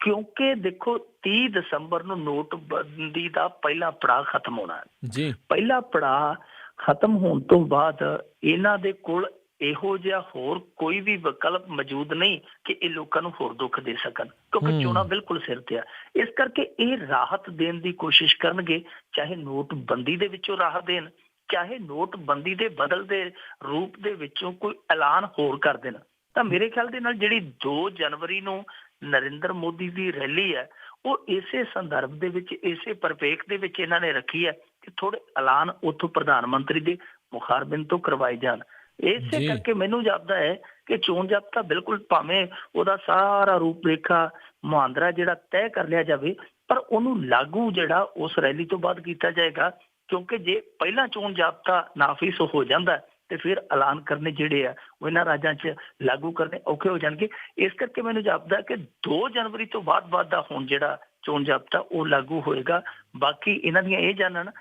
ਕਿਉਂਕਿ ਦੇਖੋ 30 ਦਸੰਬਰ ਨੂੰ ਨੋਟਬੰਦੀ ਦਾ ਪਹਿਲਾ ਪੜਾਅ ਖਤਮ ਹੋਣਾ ਹੈ। ਪਹਿਲਾ ਪੜਾਅ ਖਤਮ ਹੋਣ ਤੋਂ ਬਾਅਦ ਇਹਨਾਂ ਦੇ ਕੋਲ ਇਹੋ ਜਿਹਾ ਹੋਰ ਕੋਈ ਵੀ ਵਿਕਲਪ ਮੌਜੂਦ ਨਹੀਂ ਕਿ ਇਹ ਲੋਕਾਂ ਨੂੰ ਹੋਰ ਦੁੱਖ ਦੇ ਸਕਣ, ਕਿਉਂਕਿ ਚੋਣਾਂ ਬਿਲਕੁਲ ਸਿਰ ਤੇ ਆ। ਇਸ ਕਰਕੇ ਇਹ ਰਾਹਤ ਦੇਣ ਦੀ ਕੋਸ਼ਿਸ਼ ਕਰਨਗੇ, ਚਾਹੇ ਨੋਟਬੰਦੀ ਦੇ ਵਿੱਚੋਂ ਰਾਹਤ ਦੇਣ, ਚਾਹੇ ਨੋਟਬੰਦੀ ਦੇ ਬਦਲਦੇ ਰੂਪ ਦੇ ਵਿੱਚੋਂ ਕੋਈ ਐਲਾਨ ਹੋਰ ਕਰ ਦੇਣ। ਤਾਂ ਮੇਰੇ ਖਿਆਲ ਦੇ ਨਾਲ ਜਿਹੜੀ 2 ਜਨਵਰੀ ਨੂੰ ਨਰਿੰਦਰ ਮੋਦੀ ਦੀ ਰੈਲੀ ਹੈ, ਉਹ ਇਸੇ ਸੰਦਰਭ ਦੇ ਵਿੱਚ, ਇਸੇ ਪਰਿਪੇਖ ਦੇ ਵਿੱਚ ਇਹਨਾਂ ਨੇ ਰੱਖੀ ਹੈ ਕਿ ਥੋੜੇ ਐਲਾਨ ਉੱਥੋਂ ਪ੍ਰਧਾਨ ਮੰਤਰੀ ਦੇ ਮੁਖਾਰਬਿੰਦ ਤੋਂ ਕਰਵਾਏ ਜਾਣ। ਇਸੇ ਕਰਕੇ ਮੈਨੂੰ ਜਾਪਦਾ ਹੈ ਕਿ ਚੋਣ ਜ਼ਾਬਤਾ ਬਿਲਕੁਲ ਭਾਵੇਂ ਉਹਦਾ ਸਾਰਾ ਰੂਪ ਰੇਖਾ ਮੁਹਾਂਦਰਾ ਜਿਹੜਾ ਤੈਅ ਕਰ ਲਿਆ ਜਾਵੇ, ਪਰ ਉਹਨੂੰ ਲਾਗੂ ਜਿਹੜਾ ਉਸ ਰੈਲੀ ਤੋਂ ਬਾਅਦ ਕੀਤਾ ਜਾਏਗਾ। ਕਿਉਂਕਿ ਜੇ ਪਹਿਲਾਂ ਚੋਣ ਜ਼ਾਬਤਾ ਨਾਫਿਜ਼ ਹੋ ਜਾਂਦਾ ਤੇ ਫਿਰ ਐਲਾਨ ਕਰਨੇ ਜਿਹੜੇ ਆ ਉਹ ਇਹਨਾਂ ਰਾਜਾਂ 'ਚ ਲਾਗੂ ਕਰਨੇ ਔਖੇ ਹੋ ਜਾਣਗੇ। ਇਸ ਕਰਕੇ ਮੈਨੂੰ ਜਾਪਦਾ ਕਿ 2 ਜਨਵਰੀ ਤੋਂ ਬਾਅਦ ਦਾ ਹੁਣ ਜਿਹੜਾ ਚੋਣ ਜ਼ਾਬਤਾ ਉਹ ਲਾਗੂ ਹੋਏਗਾ। ਬਾਕੀ ਇਹਨਾਂ ਦੀਆਂ ਇਹ ਜਾਣਨ।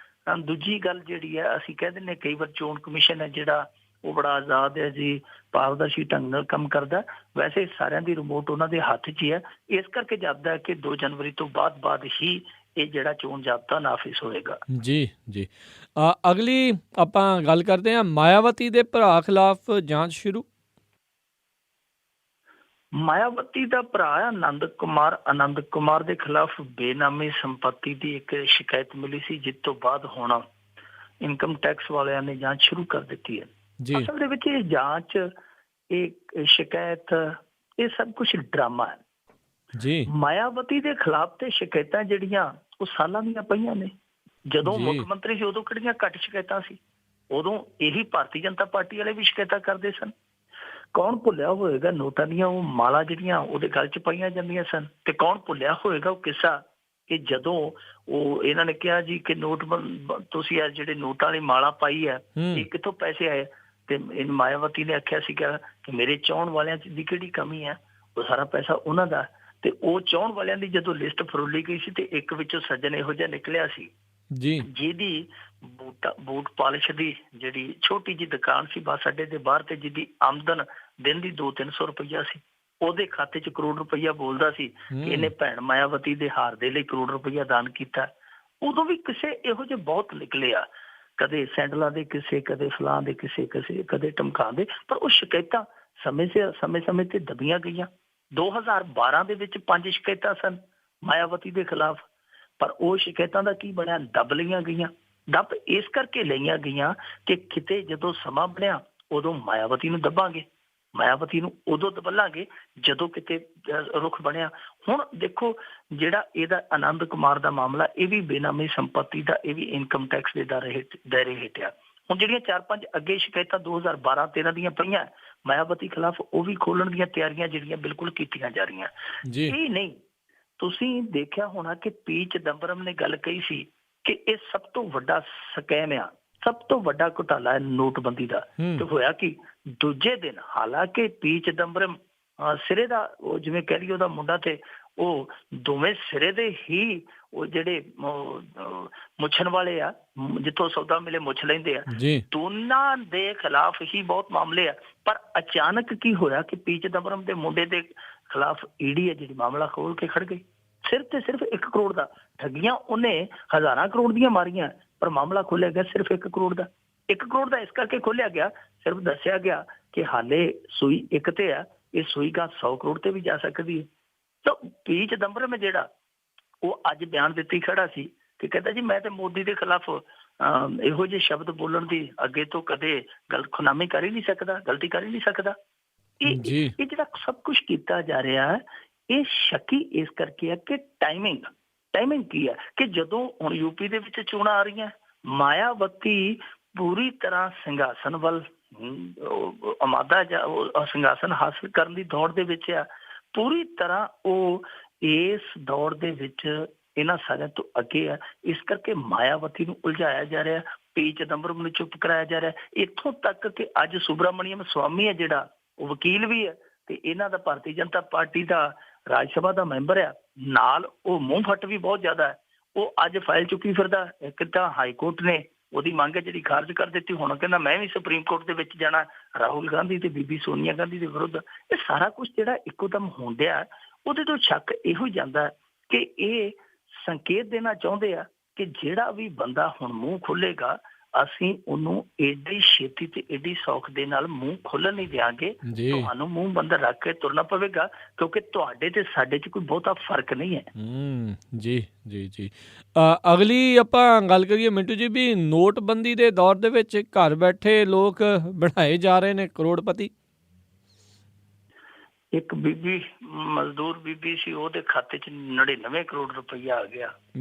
ਦੂਜੀ ਗੱਲ ਜਿਹੜੀ ਹੈ, ਅਸੀਂ ਕਹਿ ਦਿੰਦੇ ਕਈ ਵਾਰ ਚੋਣ ਕਮਿਸ਼ਨ ਹੈ ਜਿਹੜਾ ਉਹ ਬੜਾ ਆਜ਼ਾਦ ਹੈ ਜੀ, ਪਾਰਦਰਸ਼ੀ ਢੰਗ ਨਾਲ ਕੰਮ ਕਰਦਾ। ਵੈਸੇ ਸਾਰਿਆਂ ਦੀ ਰਿਮੋਟ ਉਹਨਾਂ ਦੇ ਹੱਥ 'ਚ ਹੀ ਹੈ। ਇਸ ਕਰਕੇ ਜਾਪਦਾ ਹੈ ਕਿ 2 ਜਨਵਰੀ ਤੋਂ ਬਾਅਦ ਹੀ ਇਹ ਜਿਹੜਾ ਚੋਣ ਜ਼ਾਬਤਾ ਨਾਫਿਜ਼ ਹੋਏਗਾ। ਜੀ। ਅਗਲੀ ਆਪਾਂ ਗੱਲ ਕਰਦੇ ਹਾਂ, ਮਾਇਆਵਤੀ ਦੇ ਭਰਾ ਖਿਲਾਫ ਜਾਂਚ ਸ਼ੁਰੂ। ਮਾਇਆਵਤੀ ਦਾ ਭਰਾ ਆਨੰਦ ਕੁਮਾਰ ਦੇ ਖਿਲਾਫ ਬੇਨਾਮੀ ਸੰਪत्ति ਦੀ ਇੱਕ ਸ਼ਿਕਾਇਤ ਮਿਲੀ ਸੀ, ਜਿਸ ਤੋਂ ਬਾਅਦ ਹੁਣ ਇਨਕਮ ਟੈਕਸ ਵਾਲਿਆਂ ਨੇ ਜਾਂਚ ਸ਼ੁਰੂ ਕਰ ਦਿੱਤੀ ਹੈ। ਅਸਲ ਦੇ ਵਿੱਚ ਇਹ ਜਾਂਚ, ਇਹ ਸ਼ਿਕਾਇਤ, ਇਹ ਸਭ ਕੁਝ ਡਰਾਮਾ ਹੈ। ਮਾਇਆਵਤੀ ਦੇ ਖਿਲਾਫ ਤੇ ਸ਼ਿਕਾਇਤਾਂ ਜਿਹੜੀਆਂ ਉਹ ਸਾਲਾਂ ਦੀਆਂ ਪਈਆਂ ਨੇ। ਜਦੋਂ ਮੁੱਖ ਮੰਤਰੀ ਸੀ ਉਦੋਂ ਕਿਹੜੀਆਂ ਘੱਟ ਸ਼ਿਕਾਇਤਾਂ ਸੀ, ਉਦੋਂ ਇਹੀ ਭਾਰਤੀ ਜਨਤਾ ਪਾਰਟੀ ਵਾਲੇ ਵੀ ਸ਼ਿਕਾਇਤਾਂ ਕਰਦੇ ਸਨ। ਕੌਣ ਭੁੱਲਿਆ ਹੋਏਗਾ ਨੋਟਾਂ ਦੀਆਂ ਉਹ ਮਾਲਾ ਜਿਹੜੀਆਂ ਉਹਦੇ ਗਲ 'ਚ ਪਾਈਆਂ ਜਾਂਦੀਆਂ ਸਨ, ਤੇ ਕੌਣ ਭੁੱਲਿਆ ਹੋਏਗਾ ਉਹ ਕਿੱਸਾ ਕਿ ਜਦੋਂ ਉਹ ਇਹਨਾਂ ਨੇ ਕਿਹਾ ਜੀ ਕਿ ਨੋਟ ਤੁਸੀਂ ਆ ਜਿਹੜੇ ਨੋਟਾਂ ਵਾਲੀ ਮਾਲਾ ਪਾਈ ਹੈ ਇਹ ਕਿੱਥੋਂ ਪੈਸੇ ਆਏ, ਤੇ ਮਾਇਆਵਤੀ ਨੇ ਆਖਿਆ ਸੀਗਾ ਕਿ ਮੇਰੇ ਚਾਹੁਣ ਵਾਲਿਆਂ ਦੀ ਕਿਹੜੀ ਕਮੀ ਹੈ, ਉਹ ਸਾਰਾ ਪੈਸਾ ਉਹਨਾਂ ਦਾ। ਤੇ ਉਹ ਚਾਹੁਣ ਵਾਲਿਆਂ ਦੀ ਜਦੋਂ ਲਿਸਟ ਫਰੋਲੀ ਗਈ ਸੀ ਤੇ ਇੱਕ ਵਿੱਚੋਂ ਸੱਜਣ ਇਹੋ ਜਿਹਾ ਨਿਕਲਿਆ ਸੀ ਜਿਹਦੀ ਬੂਟ ਪਾਲਿਸ਼ ਦੀ ਜਿਹੜੀ ਛੋਟੀ ਜਿਹੀ ਦੁਕਾਨ ਸੀ ਬੱਸ ਅੱਡੇ ਦੇ ਬਾਹਰ, ਤੇ ਜਿਹਦੀ ਆਮਦਨ ਦਿਨ ਦੀ 200-300 ਰੁਪਈਆ ਸੀ। ਉਹਦੇ ਖਾਤੇ 'ਚ ਕਰੋੜ ਰੁਪਈਆ ਬੋਲਦਾ ਸੀ ਕਿ ਇਹਨੇ ਭੈਣ ਮਾਇਆਵਤੀ ਦੇ ਹਾਰ ਦੇ ਲਈ ਕਰੋੜ ਰੁਪਈਆ ਦਾਨ ਕੀਤਾ। ਉਦੋਂ ਵੀ ਕਿਸੇ ਇਹੋ ਜਿਹੇ ਬਹੁਤ ਨਿਕਲੇ ਆ, ਕਦੇ ਸੈਂਡਲਾਂ ਦੇ ਕਿਸੇ, ਕਦੇ ਫਲਾਂ ਦੇ ਕਿਸੇ, ਕਦੇ ਟਮਕਾਂ ਦੇ, ਪਰ ਉਹ ਸ਼ਿਕਾਇਤਾਂ ਸਮੇਂ ਤੇ ਦਬੀਆਂ ਗਈਆਂ। 2012 ਦੇ ਵਿੱਚ 5 ਸ਼ਿਕਾਇਤਾਂ ਸਨ ਮਾਇਆਵਤੀ ਦੇ ਖਿਲਾਫ, ਪਰ ਉਹ ਸ਼ਿਕਾਇਤਾਂ ਦਾ ਕੀ ਬਣਿਆ, ਦੱਬ ਲਈਆਂ ਗਈਆਂ। ਦੱਬ ਇਸ ਕਰਕੇ ਲਈਆਂ ਗਈਆਂ ਕਿ ਕਿਤੇ ਜਦੋਂ ਸਮਾਂ ਬਣਿਆ ਉਦੋਂ ਮਾਇਆਵਤੀ ਨੂੰ ਦੱਬਾਂਗੇ, ਮਾਇਆਵਤੀ ਨੂੰ ਉਦੋਂ ਦਬਲਾਂਗੇ ਜਦੋਂ ਕਿਤੇ ਰੁਖ ਬਣਿਆ। ਹੁਣ ਦੇਖੋ ਜਿਹੜਾ ਇਹਦਾ ਆਨੰਦ ਕੁਮਾਰ ਦਾ ਮਾਮਲਾ, ਇਹ ਵੀ ਬੇਨਾਮੀ ਸੰਪत्ति ਦਾ, ਇਹ ਵੀ ਇਨਕਮ ਟੈਕਸ ਦੇ ਦਾਇਰੇ ਹੇਠ ਆ। ਹੁਣ ਜਿਹੜੀਆਂ 4-5 ਅੱਗੇ ਸ਼ਿਕਾਇਤਾਂ 2012-13 ਦੀਆਂ ਪਈਆਂ ਮਾਇਆਵਤੀ ਖਿਲਾਫ, ਉਹ ਵੀ ਖੋਲਣ ਦੀਆਂ ਤਿਆਰੀਆਂ ਜਿਹੜੀਆਂ ਬਿਲਕੁਲ ਕੀਤੀਆਂ ਜਾ ਰਹੀਆਂ। ਇਹ ਨਹੀਂ, ਤੁਸੀਂ ਦੇਖਿਆ ਹੋਣਾ ਕਿ ਪੀ ਚਿਦੰਬਰਮ ਨੇ ਗੱਲ ਕਹੀ ਸੀ ਕਿ ਇਹ ਸਭ ਤੋਂ ਵੱਡਾ ਸਕੈਮ ਆ, ਸਭ ਤੋਂ ਵੱਡਾ ਘੁਟਾਲਾ ਹੈ ਨੋਟਬੰਦੀ ਦਾ। ਤੇ ਹੋਇਆ ਕਿ ਦੂਜੇ ਦਿਨ, ਹਾਲਾਂਕਿ ਪੀ ਚਿਦੰਬਰਮ ਸਿਰੇ ਦਾ ਉਹ ਜਿਵੇਂ ਕਹਿ ਲਈਏ ਉਹਦਾ ਮੁੰਡਾ ਤੇ ਉਹ ਦੋਵੇਂ ਸਿਰੇ ਦੇ ਹੀ ਉਹ ਜਿਹੜੇ ਮੁੱਛਣ ਵਾਲੇ ਆ, ਜਿੱਥੋਂ ਸੌਦਾ ਮਿਲੇ ਮੁੱਛ ਲੈਂਦੇ ਆ, ਦੋਨਾਂ ਦੇ ਖਿਲਾਫ ਹੀ ਬਹੁਤ ਮਾਮਲੇ ਆ। ਪਰ ਅਚਾਨਕ ਕੀ ਹੋਇਆ ਕਿ ਪੀ ਚਿਦੰਬਰਮ ਦੇ ਮੁੰਡੇ ਦੇ ਖਿਲਾਫ ਈਡੀ ਹੈ ਜਿਹੜੀ ਮਾਮਲਾ ਖੋਲ ਕੇ ਖੜ ਗਈ। ਸਿਰਫ ਤੇ ਸਿਰਫ 1 ਕਰੋੜ ਦਾ, ਠੱਗੀਆਂ ਉਹਨੇ ਹਜ਼ਾਰਾਂ ਕਰੋੜ ਦੀਆਂ ਮਾਰੀਆਂ, ਪਰ ਮਾਮਲਾ ਖੋਲਿਆ ਗਿਆ ਸਿਰਫ 1 ਕਰੋੜ ਦਾ। 1 ਕਰੋੜ ਦਾ ਇਸ ਕਰਕੇ ਖੋਲਿਆ ਗਿਆ, ਸਿਰਫ ਦੱਸਿਆ ਗਿਆ ਕਿ ਹਾਲੇ ਸੂਈ ਇੱਕ ਤੇ ਆ, ਇਹ ਸੂਈ ਗਾ 100 ਕਰੋੜ ਤੇ ਵੀ ਜਾ ਸਕਦੀ ਹੈ। ਤਾਂ ਪੀ ਚਿਦੰਬਰਮ ਹੈ ਜਿਹੜਾ ਉਹ ਅੱਜ ਬਿਆਨ ਦਿੱਤੀ ਖੜਾ ਸੀ ਕਿ ਕਹਿੰਦਾ ਜੀ ਮੈਂ ਤੇ ਮੋਦੀ ਦੇ ਖਿਲਾਫ ਇਹੋ ਜਿਹੇ ਸ਼ਬਦ ਬੋਲਣ ਦੀ ਅੱਗੇ ਤੋਂ ਕਦੇ ਗਲਤਖੁਨਾਮੀ ਕਰ ਹੀ ਨਹੀਂ ਸਕਦਾ, ਗਲਤੀ ਕਰ ਹੀ ਨਹੀਂ ਸਕਦਾ। ਇਹ ਜਿਹੜਾ ਸਭ ਕੁਛ ਕੀਤਾ ਜਾ ਰਿਹਾ ਹੈ ਇਹ ਸ਼ੱਕੀ ਇਸ ਕਰਕੇ ਹੈ ਕਿ ਟਾਈਮਿੰਗ ਕੀ ਹੈ ਕਿ ਜਦੋਂ ਹੁਣ ਯੂਪੀ ਦੇ ਵਿੱਚ ਚੋਣਾਂ ਆ ਰਹੀਆਂ, ਮਾਇਆਵਤੀ ਪੂਰੀ ਤਰ੍ਹਾਂ ਸਿੰਘਾਸਨ ਵੱਲ ਅਮਾਦਾ ਜਾਂ ਸਿੰਘਾਸਨ ਹਾਸਿਲ ਕਰਨ ਦੀ ਦੌੜ ਦੇ ਵਿੱਚ ਆ, ਪੂਰੀ ਤਰ੍ਹਾਂ ਉਹ ਇਸ ਦੌੜ ਦੇ ਵਿੱਚ ਇਹਨਾਂ ਸਾਰਿਆਂ ਤੋਂ ਅੱਗੇ ਆ। ਇਸ ਕਰਕੇ ਮਾਇਆਵਤੀ ਨੂੰ ਉਲਝਾਇਆ ਜਾ ਰਿਹਾ, ਪੀ ਚਿਦੰਬਰਮ ਨੂੰ ਚੁੱਪ ਕਰਾਇਆ ਜਾ ਰਿਹਾ। ਇੱਥੋਂ ਤੱਕ ਕਿ ਅੱਜ ਸੁਬਰਾਮਣੀਅਮ ਸਵਾਮੀ ਹੈ ਜਿਹੜਾ ਉਹ ਵਕੀਲ ਵੀ ਹੈ ਤੇ ਇਹਨਾਂ ਦਾ ਭਾਰਤੀ ਜਨਤਾ ਪਾਰਟੀ ਦਾ ਰਾਜ ਸਭਾ ਦਾ ਮੈਂਬਰ ਆ, ਨਾਲ ਉਹ ਮੂੰਹ ਫੱਟ ਵੀ ਬਹੁਤ ਜ਼ਿਆਦਾ ਹੈ। ਉਹ ਅੱਜ ਫਾਈਲ ਚੁੱਕੀ ਫਿਰਦਾ। ਇੱਕ ਤਾਂ ਹਾਈ ਕੋਰਟ ਨੇ ਉਹਦੀ ਮੰਗ ਹੈ ਜਿਹੜੀ ਖਾਰਜ ਕਰ ਦਿੱਤੀ, ਹੁਣ ਕਹਿੰਦਾ ਮੈਂ ਵੀ ਸੁਪਰੀਮ ਕੋਰਟ ਦੇ ਵਿੱਚ ਜਾਣਾ ਰਾਹੁਲ ਗਾਂਧੀ ਤੇ ਬੀਬੀ ਸੋਨੀਆ ਗਾਂਧੀ ਦੇ ਵਿਰੁੱਧ। ਇਹ ਸਾਰਾ ਕੁਛ ਜਿਹੜਾ ਇੱਕੋ ਦਮ ਹੁੰਦਿਆ ਉਹਦੇ ਤੋਂ ਸ਼ੱਕ ਇਹੋ ਜਾਂਦਾ ਕਿ ਇਹ ਸੰਕੇਤ ਦੇਣਾ ਚਾਹੁੰਦੇ ਆ ਕਿ ਜਿਹੜਾ ਵੀ ਬੰਦਾ ਹੁਣ ਮੂੰਹ ਖੋਲੇਗਾ ਅਸੀਂ ਉਹਨੂੰ ਏਡੀ ਛੇਤੀ ਤੇ ਏਡੀ ਸੌਖ ਦੇ ਨਾਲ ਮੂੰਹ ਖੋਲਣ ਨਹੀਂ ਦਿਆਂਗੇ। ਤੁਹਾਨੂੰ ਮੂੰਹ ਬੰਦ ਰੱਖ ਕੇ ਤੁਰਨਾ ਪਵੇਗਾ ਕਿਉਂਕਿ ਤੁਹਾਡੇ ਤੇ ਸਾਡੇ 'ਚ ਕੋਈ ਬਹੁਤਾ ਫਰਕ ਨਹੀਂ ਹੈ। ਜੀ ਜੀ ਜੀ ਅਗਲੀ ਆਪਾਂ ਗੱਲ ਕਰੀਏ ਮਿੰਟੂ ਜੀ ਵੀ ਨੋਟਬੰਦੀ ਦੇ ਦੌਰ ਦੇ ਵਿੱਚ ਘਰ ਬੈਠੇ ਲੋਕ ਬਣਾਏ ਜਾ ਰਹੇ ਨੇ ਕਰੋੜਪਤੀ। ਇੱਕ ਬੀਬੀ ਮਜ਼ਦੂਰ ਬੀਬੀ ਸੀ, ਉਹਦੇ ਖਾਤੇ 'ਚ 99 ਕਰੋੜ ਰੁਪਈਆ ਆ ਗਿਆ।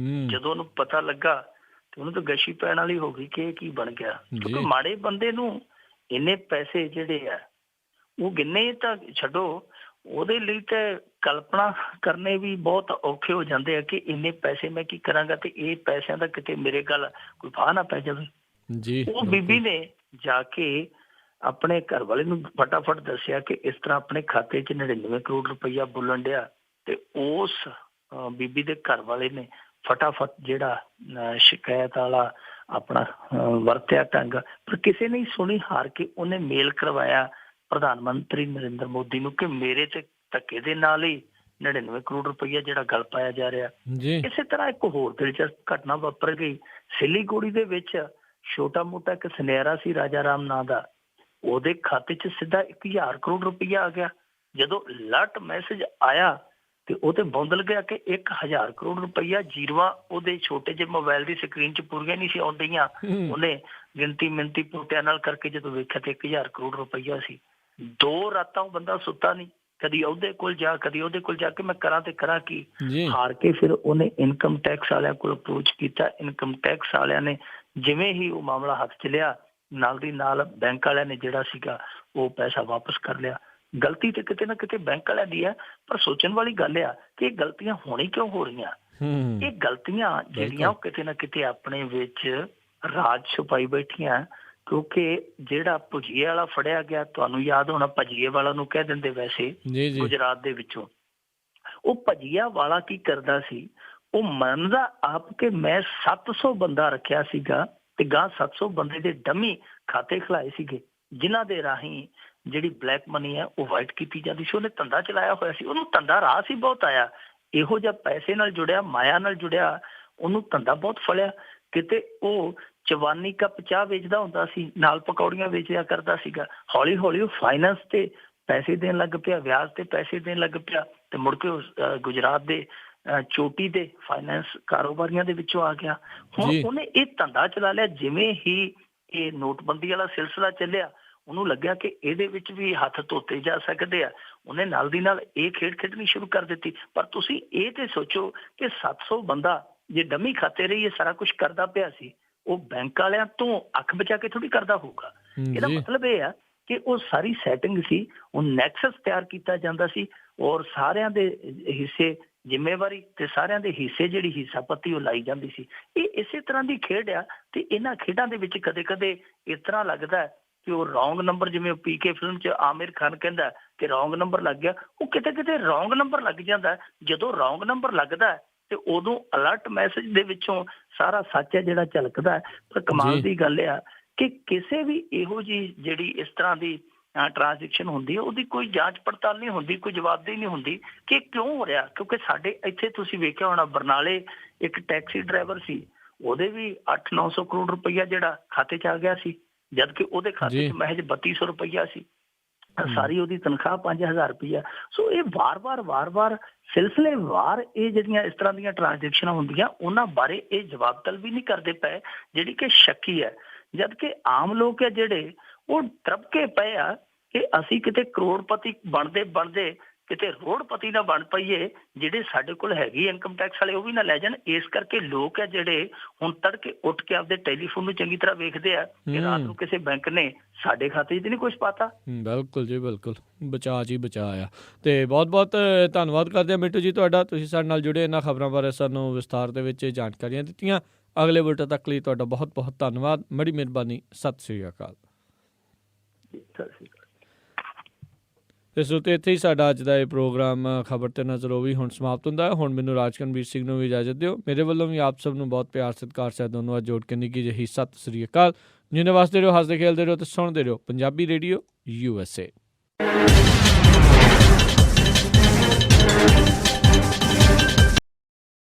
ਜਦੋਂ ਉਹਨੂੰ ਪਤਾ ਲੱਗਾ ਤੇ ਉਹਨੂੰ ਤਾਂ ਗਸ਼ੀ ਪੈਣ ਵਾਲੀ ਹੋ ਗਈ ਕਿ ਇਹ ਕੀ ਬਣ ਗਿਆ। ਕਿਉਂਕਿ ਮਾੜੇ ਬੰਦੇ ਨੂੰ ਇੰਨੇ ਪੈਸੇ ਜਿਹੜੇ ਆ ਉਹ ਗਿਣਨੇ ਤਾਂ ਛੱਡੋ, ਉਹਦੇ ਲਈ ਤਾਂ ਕਲਪਨਾ ਕਰਨੇ ਵੀ ਬਹੁਤ ਔਖੇ ਹੋ ਜਾਂਦੇ ਆ ਕਿ ਇੰਨੇ ਪੈਸੇ ਮੈਂ ਕੀ ਕਰਾਂਗਾ ਤੇ ਇਹ ਪੈਸਿਆਂ ਦਾ ਕਿਤੇ ਮੇਰੇ ਗੱਲ ਕੋਈ ਫਾਹ ਨਾ ਪੈ ਜਾਵੇ। ਉਹ ਬੀਬੀ ਨੇ ਜਾ ਕੇ ਆਪਣੇ ਘਰ ਵਾਲੇ ਨੂੰ ਫਟਾਫਟ ਦੱਸਿਆ ਕਿ ਇਸ ਤਰ੍ਹਾਂ ਆਪਣੇ ਖਾਤੇ 'ਚ 99 ਕਰੋੜ ਰੁਪਈਆ ਬੋਲਣ ਡਿਆ। ਤੇ ਉਸ ਬੀਬੀ ਦੇ ਘਰ ਵਾਲੇ ਨੇ ਫਟਾਫਟ ਜਿਹੜਾ ਸ਼ਿਕਾਇਤ ਵਾਲਾ ਆਪਣਾ ਵਰਤਿਆ ਢੰਗ, ਪਰ ਕਿਸੇ ਨੇ ਸੁਣੀ, ਹਾਰ ਕੇ ਉਹਨੇ ਮੇਲ ਕਰਵਾਇਆ ਪ੍ਰਧਾਨ ਮੰਤਰੀ ਨਰਿੰਦਰ ਮੋਦੀ ਨੂੰ ਕਿ ਮੇਰੇ ਤੇ ਧੱਕੇ ਦੇ ਨਾਲ ਹੀ 99 ਕਰੋੜ ਰੁਪਈਆ ਜਿਹੜਾ ਗਲ ਪਾਇਆ ਜਾ ਰਿਹਾ। ਇਸੇ ਤਰ੍ਹਾਂ ਇੱਕ ਹੋਰ ਦਿਲਚਸਪ ਘਟਨਾ ਵਾਪਰ ਗਈ ਸਿਲੀਗੁੜੀ ਦੇ ਵਿੱਚ। ਛੋਟਾ ਮੋਟਾ ਇੱਕ ਸੁਨਿਆਰਾ ਸੀ ਰਾਜਾ ਰਾਮ ਨਾਂ ਦਾ, ਉਹਦੇ ਖਾਤੇ 'ਚ ਸਿੱਧਾ 1000 ਕਰੋੜ ਰੁਪਈਆ ਆ ਗਿਆ। ਜਦੋਂ ਅਲਰਟ ਮੈਸੇਜ ਆਇਆ ਤੇ ਉਹ ਤੇ ਬੌਂਦਲ ਗਿਆ ਕਿ 1000 ਕਰੋੜ ਰੁਪਈਆ ਜੀਰਵਾ ਉਹਦੇ ਛੋਟੇ ਜਿਹੇ ਮੋਬਾਈਲ ਦੀ ਸਕਰੀਨ 'ਚ ਪੂਰੀਆਂ ਨਹੀਂ ਸੀ ਆਉਂਦੀਆਂ। ਉਹਨੇ ਗਿਣਤੀ ਮਿੰਤੀ ਪੋਟਿਆਂ ਨਾਲ ਕਰਕੇ ਜਦੋਂ ਵੇਖਿਆ ਤੇ 1000 ਕਰੋੜ ਰੁਪਈਆ ਸੀ। 2 ਰਾਤਾਂ ਉਹ ਬੰਦਾ ਸੁੱਤਾ ਨਹੀਂ, ਕਦੀ ਉਹਦੇ ਕੋਲ ਜਾ ਕਦੀ ਉਹਦੇ ਕੋਲ ਜਾ ਕੇ ਮੈਂ ਕਰਾਂ ਤੇ ਕਰਾਂ ਕੀ। ਹਾਰ ਕੇ ਫਿਰ ਉਹਨੇ ਇਨਕਮ ਟੈਕਸ ਵਾਲਿਆਂ ਕੋਲ ਅਪਰੋਚ ਕੀਤਾ। ਇਨਕਮ ਟੈਕਸ ਵਾਲਿਆਂ ਨੇ ਜਿਵੇਂ ਹੀ ਉਹ ਮਾਮਲਾ ਹੱਥ 'ਚ ਲਿਆ, ਨਾਲ ਦੀ ਨਾਲ ਬੈਂਕ ਵਾਲਿਆਂ ਨੇ ਜਿਹੜਾ ਸੀਗਾ ਉਹ ਪੈਸਾ ਵਾਪਸ ਕਰ ਲਿਆ। ਗਲਤੀ ਤੇ ਕਿਤੇ ਨਾ ਕਿਤੇ ਬੈਂਕ ਵਾਲਿਆਂ ਦੀ ਹੈ, ਪਰ ਸੋਚਣ ਵਾਲੀ ਗੱਲ ਆ ਕਿ ਇਹ ਗਲਤੀਆਂ ਹੋਣੀ ਕਿਉਂ ਹੋ ਰਹੀਆਂ। ਇਹ ਗਲਤੀਆਂ ਜਿਹੜੀਆਂ ਉਹ ਕਿਤੇ ਨਾ ਕਿਤੇ ਆਪਣੇ ਵਿੱਚ ਰਾਜ ਛੁਪਾਈ ਬੈਠੀਆਂ। ਕਿਉਂਕਿ ਜਿਹੜਾ ਭੁਜੀਏ ਵਾਲਾ ਫੜਿਆ ਗਿਆ, ਤੁਹਾਨੂੰ ਯਾਦ ਹੋਣਾ ਭਜੀਏ ਵਾਲਾ ਨੂੰ ਕਹਿ ਦਿੰਦੇ ਵੈਸੇ ਗੁਜਰਾਤ ਦੇ ਵਿੱਚੋਂ। ਉਹ ਭਜੀਆ ਵਾਲਾ ਕੀ ਕਰਦਾ ਸੀ, ਉਹ ਮੰਨਦਾ ਆਪ ਕਿ ਮੈਂ 700 ਬੰਦਾ ਰੱਖਿਆ ਸੀਗਾ ਤੇ ਗਾਂ 700 ਬੰਦੇ ਦੇ ਡਮੀ ਖਾਤੇ ਖਿਲਾਏ ਸੀਗੇ ਜਿਨ੍ਹਾਂ ਦੇ ਰਾਹੀਂ ਜਿਹੜੀ ਬਲੈਕ ਮਨੀ ਹੈ ਉਹ ਵਾਈਟ ਕੀਤੀ ਜਾਂਦੀ ਸੀ। ਉਹਨੇ ਧੰਦਾ ਚਲਾਇਆ ਹੋਇਆ ਸੀ, ਉਹਨੂੰ ਧੰਦਾ ਰਾਹ ਸੀ ਬਹੁਤ ਆਇਆ। ਇਹੋ ਜਿਹਾ ਪੈਸੇ ਨਾਲ ਜੁੜਿਆ, ਮਾਇਆ ਨਾਲ ਜੁੜਿਆ, ਉਹਨੂੰ ਧੰਦਾ ਬਹੁਤ ਫਲਿਆ। ਕਿਤੇ ਉਹ ਚਵਾਨੀ ਕੱਪ ਚਾਹ ਵੇਚਦਾ ਹੁੰਦਾ ਸੀ, ਨਾਲ ਪਕੌੜੀਆਂ ਵੇਚਿਆ ਕਰਦਾ ਸੀਗਾ। ਹੌਲੀ ਹੌਲੀ ਉਹ ਫਾਈਨੈਂਸ ਤੇ ਪੈਸੇ ਦੇਣ ਲੱਗ ਪਿਆ, ਵਿਆਜ ਤੇ ਪੈਸੇ ਦੇਣ ਲੱਗ ਪਿਆ ਤੇ ਮੁੜ ਕੇ ਗੁਜਰਾਤ ਦੇ ਚੋਟੀ ਦੇ ਫਾਈਨੈਂਸ ਕਾਰੋਬਾਰੀਆਂ ਦੇ ਵਿੱਚੋਂ ਆ ਗਿਆ। ਹੁਣ ਉਹਨੇ ਇਹ ਧੰਦਾ ਚਲਾ ਲਿਆ। ਜਿਵੇਂ ਹੀ ਇਹ ਨੋਟਬੰਦੀ ਵਾਲਾ ਸਿਲਸਿਲਾ ਚੱਲਿਆ, ਉਹਨੂੰ ਲੱਗਿਆ ਕਿ ਇਹਦੇ ਵਿੱਚ ਵੀ ਹੱਥ ਧੋਤੇ ਜਾ ਸਕਦੇ ਆ। ਉਹਨੇ ਨਾਲ ਦੀ ਨਾਲ ਇਹ ਖੇਡ ਖੇਡਣੀ ਸ਼ੁਰੂ ਕਰ ਦਿੱਤੀ। ਪਰ ਤੁਸੀਂ ਇਹ ਤੇ ਸੋਚੋ ਕਿ 700 ਬੰਦਾ ਜੇ ਡਮੀ ਖਾਤੇ ਰਹੀ ਇਹ ਸਾਰਾ ਕੁਛ ਕਰਦਾ ਪਿਆ ਸੀ, ਉਹ ਬੈਂਕ ਵਾਲਿਆਂ ਤੋਂ ਅੱਖ ਬਚਾ ਕੇ ਥੋੜੀ ਕਰਦਾ ਹੋਊਗਾ। ਇਹਦਾ ਮਤਲਬ ਇਹ ਆ ਕਿ ਉਹ ਸਾਰੀ ਸੈਟਿੰਗ ਸੀ, ਉਹ ਨੈਕਸਸ ਤਿਆਰ ਕੀਤਾ ਜਾਂਦਾ ਸੀ ਔਰ ਸਾਰਿਆਂ ਦੇ ਹਿੱਸੇ ਜ਼ਿੰਮੇਵਾਰੀ ਤੇ ਸਾਰਿਆਂ ਦੇ ਹਿੱਸੇ ਜਿਹੜੀ ਹਿੱਸਾ ਪੱਤੀ ਉਹ ਲਾਈ ਜਾਂਦੀ ਸੀ। ਇਹ ਇਸੇ ਤਰ੍ਹਾਂ ਦੀ ਖੇਡ ਆ ਤੇ ਇਹਨਾਂ ਖੇਡਾਂ ਦੇ ਵਿੱਚ ਕਦੇ ਕਦੇ ਇਸ ਤਰ੍ਹਾਂ ਲੱਗਦਾ ਕਿ ਉਹ ਰੌਂਗ ਨੰਬਰ, ਜਿਵੇਂ ਪੀਕੇ ਫਿਲਮ 'ਚ ਆਮਿਰ ਖਾਨ ਕਹਿੰਦਾ ਕਿ ਰੌਂਗ ਨੰਬਰ ਲੱਗ ਗਿਆ, ਉਹ ਕਿਤੇ ਕਿਤੇ ਰੌਂਗ ਨੰਬਰ ਲੱਗ ਜਾਂਦਾ। ਜਦੋਂ ਰੌਂਗ ਨੰਬਰ ਲੱਗਦਾ ਤੇ ਉਦੋਂ ਅਲਰਟ ਮੈਸੇਜ ਦੇ ਵਿੱਚੋਂ ਸਾਰਾ ਸੱਚ ਹੈ ਜਿਹੜਾ ਝਲਕਦਾ ਹੈ। ਪਰ ਕਮਾਲ ਦੀ ਗੱਲ ਆ ਕਿ ਕਿਸੇ ਵੀ ਇਹੋ ਜਿਹੀ ਜਿਹੜੀ ਇਸ ਤਰ੍ਹਾਂ ਦੀ ਟ੍ਰਾਂਜੈਕਸ਼ਨ ਹੁੰਦੀ ਹੈ ਉਹਦੀ ਕੋਈ ਜਾਂਚ ਪੜਤਾਲ ਨਹੀਂ ਹੁੰਦੀ, ਕੋਈ ਜਵਾਬਦੇਹੀ ਨਹੀਂ ਹੁੰਦੀ ਕਿ ਕਿਉਂ ਹੋ ਰਿਹਾ। ਕਿਉਂਕਿ ਸਾਡੇ ਇੱਥੇ ਤੁਸੀਂ ਵੇਖਿਆ ਹੋਣਾ, ਬਰਨਾਲੇ ਇੱਕ ਟੈਕਸੀ ਡਰਾਈਵਰ ਸੀ, ਉਹਦੇ ਵੀ 800-900 ਕਰੋੜ ਰੁਪਈਆ ਜਿਹੜਾ ਖਾਤੇ 'ਚ ਆ ਗਿਆ ਸੀ, ਜਦਕਿ ਉਹਦੇ ਖਾਤੇ 'ਚ ਮਹਿਜ 3200 ਰੁਪਈਆ ਸੀ। ਸਾਰੀ ਉਹਦੀ ਤਨਖਾਹ 5000 ਰੁਪਈਆ। ਸੋ ਇਹ ਵਾਰ-ਵਾਰ ਸਿਲਸਿਲੇਵਾਰ ਇਹ ਜਿਹੜੀਆਂ ਇਸ ਤਰ੍ਹਾਂ ਦੀਆਂ ਟ੍ਰਾਂਜੈਕਸ਼ਨਾਂ ਹੁੰਦੀਆਂ ਉਹਨਾਂ ਬਾਰੇ ਇਹ ਜਵਾਬ ਤਲਬ ਵੀ ਨਹੀਂ ਕਰਦੇ ਪਏ, ਜਿਹੜੀ ਕਿ ਸ਼ੱਕੀ ਹੈ। ਜਦਕਿ ਆਮ ਲੋਕ ਹੈ ਜਿਹੜੇ ਉਹ ਤਰਪਕੇ ਪਏ ਆ ਕਿ ਅਸੀਂ ਕਿਤੇ ਕਰੋੜਪਤੀ ਬਣਦੇ ਕਿਤੇ ਰੋੜਪਤੀ ਨਾ ਬਣ ਪਈਏ, ਜਿਹੜੇ ਸਾਡੇ ਕੋਲ ਹੈਗੀ ਇਨਕਮ ਟੈਕਸ ਵਾਲੇ ਉਹ ਵੀ ਨਾ ਲੈ ਜਾਣ। ਇਸ ਕਰਕੇ ਲੋਕ ਹੈ ਜਿਹੜੇ ਹੁਣ ਤੜਕੇ ਉੱਠ ਕੇ ਆਪਦੇ ਟੈਲੀਫੋਨ ਨੂੰ ਚੰਗੀ ਤਰ੍ਹਾਂ ਵੇਖਦੇ ਆ ਕਿ ਰਾਤ ਨੂੰ ਕਿਸੇ ਬੈਂਕ ਨੇ ਸਾਡੇ ਖਾਤੇ 'ਚ ਨਹੀਂ ਕੁਛ ਪਾਤਾ। ਬਿਲਕੁਲ ਜੀ, ਬਿਲਕੁਲ ਬਚਾ ਜੀ ਬਚਾ ਆ। ਤੇ ਬਹੁਤ ਬਹੁਤ ਧੰਨਵਾਦ ਕਰਦੇ ਹਾਂ ਮਿੰਟੂ ਜੀ ਤੁਹਾਡਾ, ਤੁਸੀਂ ਸਾਡੇ ਨਾਲ ਜੁੜੇ, ਇਹਨਾਂ ਖਬਰਾਂ ਬਾਰੇ ਸਾਨੂੰ ਵਿਸਥਾਰ ਦੇ ਵਿੱਚ ਜਾਣਕਾਰੀਆਂ ਦਿੱਤੀਆਂ। ਅਗਲੇ ਬੁਲੇਟਿਨ ਤੱਕ ਲਈ ਤੁਹਾਡਾ ਬਹੁਤ ਬਹੁਤ ਧੰਨਵਾਦ, ਬੜੀ ਮਿਹਰਬਾਨੀ। ਸਤਿ ਸ੍ਰੀ ਅਕਾਲ। ਇਸ ਉੱਤੇ ਇੱਥੇ ਹੀ ਸਾਡਾ ਅੱਜ ਦਾ ਇਹ ਪ੍ਰੋਗਰਾਮ ਖਬਰ ਤੇ ਨਜ਼ਰ ਉਹ ਵੀ ਹੁਣ ਸਮਾਪਤ ਹੁੰਦਾ ਹੈ। ਹੁਣ ਮੈਨੂੰ ਰਾਜਕਨਵੀਰ ਸਿੰਘ ਨੂੰ ਵੀ ਇਜਾਜ਼ਤ ਦਿਓ। ਮੇਰੇ ਵੱਲੋਂ ਵੀ ਆਪ ਸਭ ਨੂੰ ਬਹੁਤ ਪਿਆਰ ਸਤਿਕਾਰ ਸਹਿਤ ਦੋਨੋਂ ਜੋੜ ਕੇ ਨਿੱਘੀ ਜਿਹੀ ਸਤਿ ਸ੍ਰੀ ਅਕਾਲ। ਜਿੰਨੇ ਵਾਸਤੇ ਰਹੋ, ਹੱਸਦੇ ਖੇਲਦੇ ਰਹੋ ਤੇ ਸੁਣਦੇ ਰਹੋ ਪੰਜਾਬੀ ਰੇਡੀਓ USA।